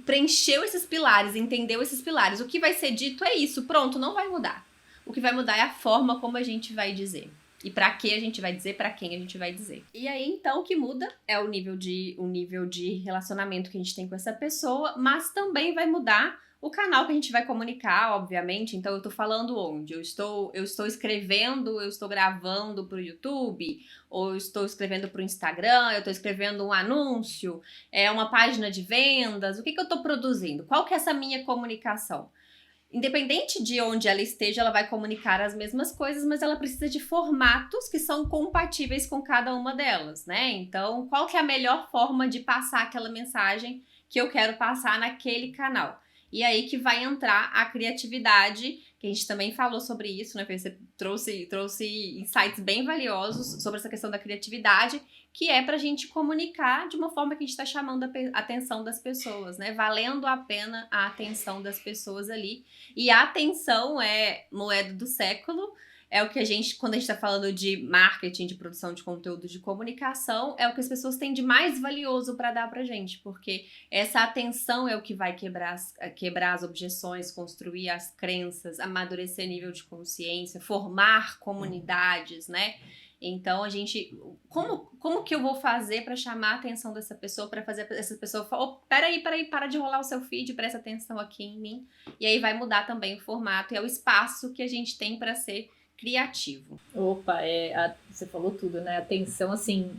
preencheu esses pilares, entendeu esses pilares, o que vai ser dito é isso, pronto, não vai mudar. O que vai mudar é a forma como a gente vai dizer. E para que a gente vai dizer, para quem a gente vai dizer. E aí, então, o que muda é o nível de relacionamento que a gente tem com essa pessoa, mas também vai mudar o canal que a gente vai comunicar, obviamente. Então, eu tô falando onde? Eu estou escrevendo, eu estou gravando pro YouTube, ou eu estou escrevendo pro Instagram, eu estou escrevendo um anúncio, uma página de vendas. O que eu tô produzindo? Qual que é essa minha comunicação? Independente de onde ela esteja, ela vai comunicar as mesmas coisas, mas ela precisa de formatos que são compatíveis com cada uma delas, né? Então, qual que é a melhor forma de passar aquela mensagem que eu quero passar naquele canal? E aí que vai entrar a criatividade, que a gente também falou sobre isso, né? Você trouxe insights bem valiosos sobre essa questão da criatividade, que é pra gente comunicar de uma forma que a gente tá chamando a atenção das pessoas, né? Valendo a pena a atenção das pessoas ali. E a atenção é moeda do século. é o que quando a gente está falando de marketing, de produção de conteúdo, de comunicação, é o que as pessoas têm de mais valioso para dar pra gente, porque essa atenção é o que vai quebrar as objeções, construir as crenças, amadurecer nível de consciência, formar comunidades, né? Então, como que eu vou fazer para chamar a atenção dessa pessoa, para fazer essa pessoa falar, oh, peraí, para de rolar o seu feed, presta atenção aqui em mim. E aí vai mudar também o formato e é o espaço que a gente tem para ser criativo.
Opa, você falou tudo, né? Atenção, assim,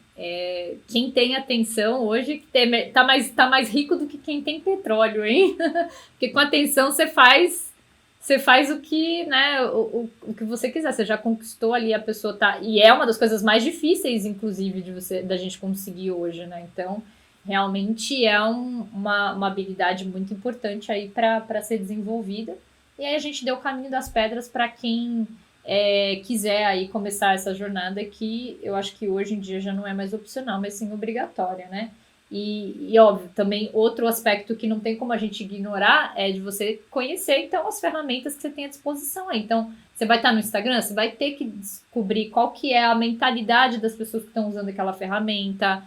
quem tem atenção hoje tá mais rico do que quem tem petróleo, hein? Porque com atenção você faz o que, né, o que você quiser. Você já conquistou ali, a pessoa tá... E é uma das coisas mais difíceis, inclusive, da gente conseguir hoje, né? Então, realmente é uma habilidade muito importante aí para ser desenvolvida. E aí a gente deu o caminho das pedras para quem quiser aí começar essa jornada, que eu acho que hoje em dia já não é mais opcional, mas sim obrigatória, né? E óbvio, também outro aspecto que não tem como a gente ignorar é de você conhecer, então, as ferramentas que você tem à disposição aí. Então, você vai estar no Instagram, você vai ter que descobrir qual que é a mentalidade das pessoas que estão usando aquela ferramenta,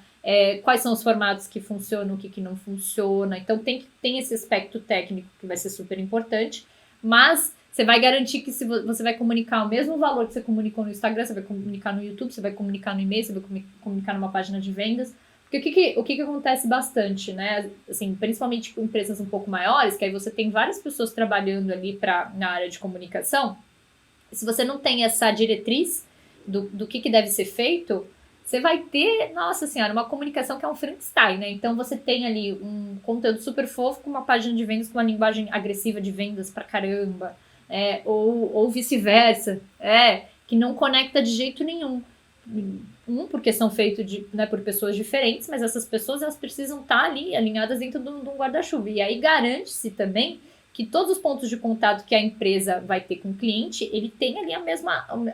quais são os formatos que funcionam, o que não funciona. Então, tem esse aspecto técnico que vai ser super importante, mas você vai garantir que se você vai comunicar o mesmo valor que você comunicou no Instagram, você vai comunicar no YouTube, você vai comunicar no e-mail, você vai comunicar numa página de vendas. Porque o que acontece bastante, né? Assim, principalmente com empresas um pouco maiores, que aí você tem várias pessoas trabalhando ali na área de comunicação. Se você não tem essa diretriz do que deve ser feito, você vai ter, nossa senhora, uma comunicação que é um Frankenstein, né? Então você tem ali um conteúdo super fofo com uma página de vendas com uma linguagem agressiva de vendas pra caramba. Ou vice-versa, que não conecta de jeito nenhum. Porque são feitos por pessoas diferentes, mas essas pessoas elas precisam estar ali alinhadas dentro de um guarda-chuva. E aí garante-se também que todos os pontos de contato que a empresa vai ter com o cliente, ele tem ali a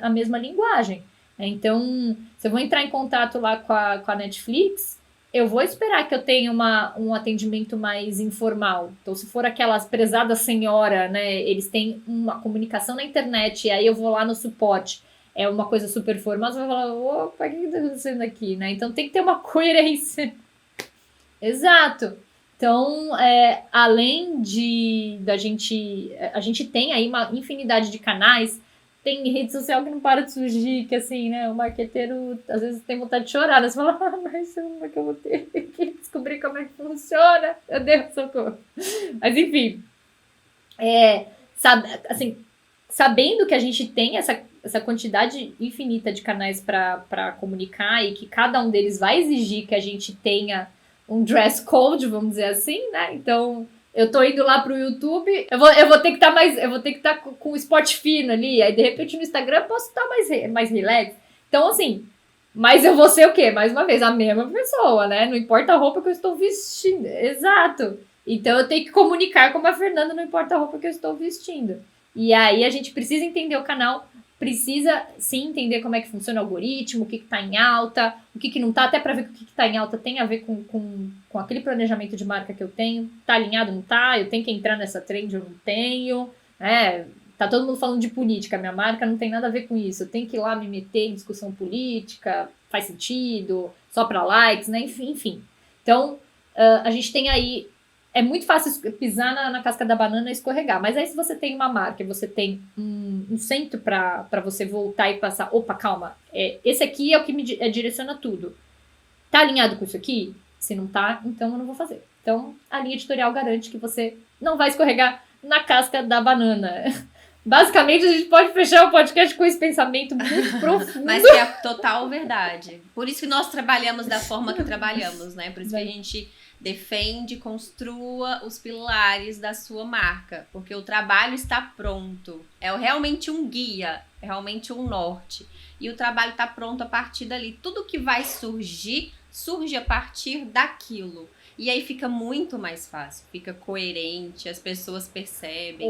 mesma linguagem. Então, se eu vou entrar em contato lá com a Netflix, eu vou esperar que eu tenha um atendimento mais informal. Então, se for aquela prezada senhora, né, eles têm uma comunicação na internet, e aí eu vou lá no suporte, é uma coisa super formal, você vai falar, opa, o que está acontecendo aqui, né? Então, tem que ter uma coerência. Exato. Então, além a gente tem aí uma infinidade de canais. Tem rede social que não para de surgir, que assim, né, o marqueteiro às vezes tem vontade de chorar, né? Você fala, mas como é que eu vou ter que descobrir como é que funciona? Meu Deus, socorro. Mas enfim, sabendo que a gente tem essa quantidade infinita de canais para comunicar e que cada um deles vai exigir que a gente tenha um dress code, vamos dizer assim, né? Então... eu tô indo lá pro YouTube, eu vou ter que estar com o esporte fino ali, aí de repente no Instagram eu posso estar mais relax. Então, assim, mas eu vou ser o quê? Mais uma vez, a mesma pessoa, né? Não importa a roupa que eu estou vestindo. Exato. Então eu tenho que comunicar como a Fernanda, não importa a roupa que eu estou vestindo. E aí a gente precisa entender o canal, precisa sim entender como é que funciona o algoritmo, o que tá em alta, o que não tá, até para ver que o que tá em alta tem a ver com aquele planejamento de marca que eu tenho. Tá alinhado, não tá? Eu tenho que entrar nessa trend, eu não tenho. Tá todo mundo falando de política, minha marca não tem nada a ver com isso. Eu tenho que ir lá me meter em discussão política, faz sentido, só para likes, né? Enfim. Então, a gente tem aí... é muito fácil pisar na casca da banana e escorregar. Mas aí se você tem uma marca, você tem um centro para você voltar e passar, opa, calma, esse aqui é o que me direciona tudo. Tá alinhado com isso aqui? Se não tá, então eu não vou fazer. Então, a linha editorial garante que você não vai escorregar na casca da banana. Basicamente, a gente pode fechar o podcast com esse pensamento muito profundo.
Mas que é a total verdade. Por isso que nós trabalhamos da forma que trabalhamos, né? Por isso que a gente... defende, construa os pilares da sua marca, porque o trabalho está pronto. É realmente um guia, é realmente um norte. E o trabalho está pronto a partir dali. Tudo que vai surge a partir daquilo. E aí fica muito mais fácil, fica coerente, as pessoas percebem.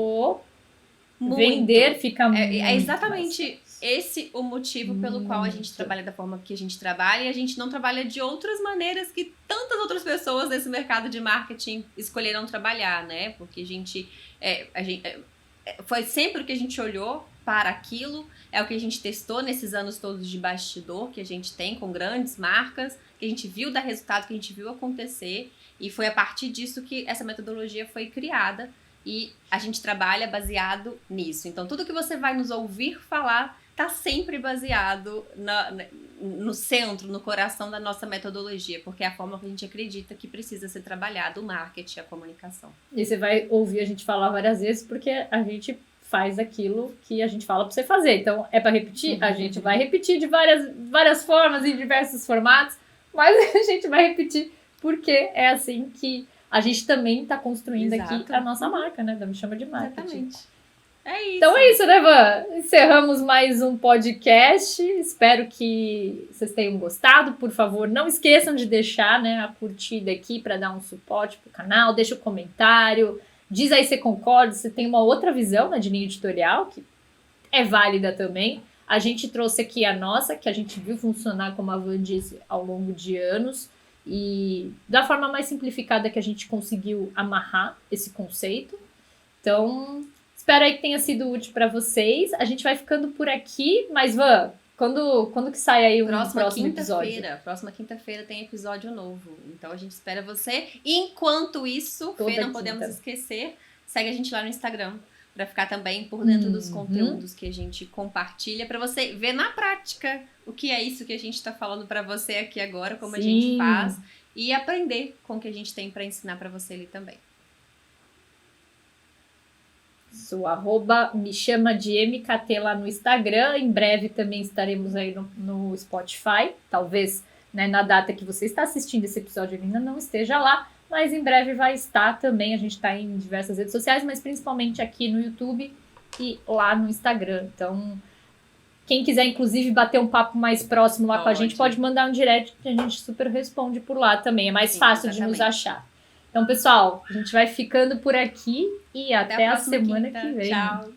Vender fica muito
é exatamente esse o motivo pelo qual a gente trabalha da forma que a gente trabalha, e a gente não trabalha de outras maneiras que tantas outras pessoas nesse mercado de marketing escolheram trabalhar, né? Porque foi sempre o que a gente olhou para aquilo, é o que a gente testou nesses anos todos de bastidor que a gente tem com grandes marcas, que a gente viu dar resultado, que a gente viu acontecer, e foi a partir disso que essa metodologia foi criada, e a gente trabalha baseado nisso. Então, tudo que você vai nos ouvir falar está sempre baseado no centro, no coração da nossa metodologia, porque é a forma que a gente acredita que precisa ser trabalhado o marketing, a comunicação.
E você vai ouvir a gente falar várias vezes, porque a gente faz aquilo que a gente fala para você fazer. Então, é para repetir? A gente vai repetir de várias formas, em diversos formatos, mas a gente vai repetir porque é assim que a gente também está construindo aqui a nossa marca, né? Da Me Chama de Marketing.
Exatamente. É isso.
Então é isso, né, Van? Encerramos mais um podcast. Espero que vocês tenham gostado. Por favor, não esqueçam de deixar, né, a curtida aqui para dar um suporte pro canal. Deixa o comentário. Diz aí se concorda, se tem uma outra visão, né, de linha editorial, que é válida também. A gente trouxe aqui a nossa, que a gente viu funcionar, como a Van disse, ao longo de anos. E da forma mais simplificada que a gente conseguiu amarrar esse conceito. Então, espero aí que tenha sido útil para vocês. A gente vai ficando por aqui, mas Van, quando que sai aí o próximo episódio?
Próxima quinta-feira tem episódio novo. Então a gente espera você. Enquanto isso, Fê, não podemos esquecer, segue a gente lá no Instagram para ficar também por dentro dos conteúdos que a gente compartilha, para você ver na prática o que é isso que a gente está falando para você aqui agora, como a gente faz, e aprender com o que a gente tem para ensinar para você ali também.
Sou @me chama de MKT lá no Instagram. Em breve também estaremos aí no Spotify. Talvez, né, na data que você está assistindo esse episódio ainda não esteja lá, mas em breve vai estar também. A gente está em diversas redes sociais, mas principalmente aqui no YouTube e lá no Instagram. Então, quem quiser, inclusive, bater um papo mais próximo lá com a gente, pode mandar um direct que a gente super responde por lá também. É mais fácil de nos achar. Então, pessoal, a gente vai ficando por aqui e até a semana que vem.
Tchau!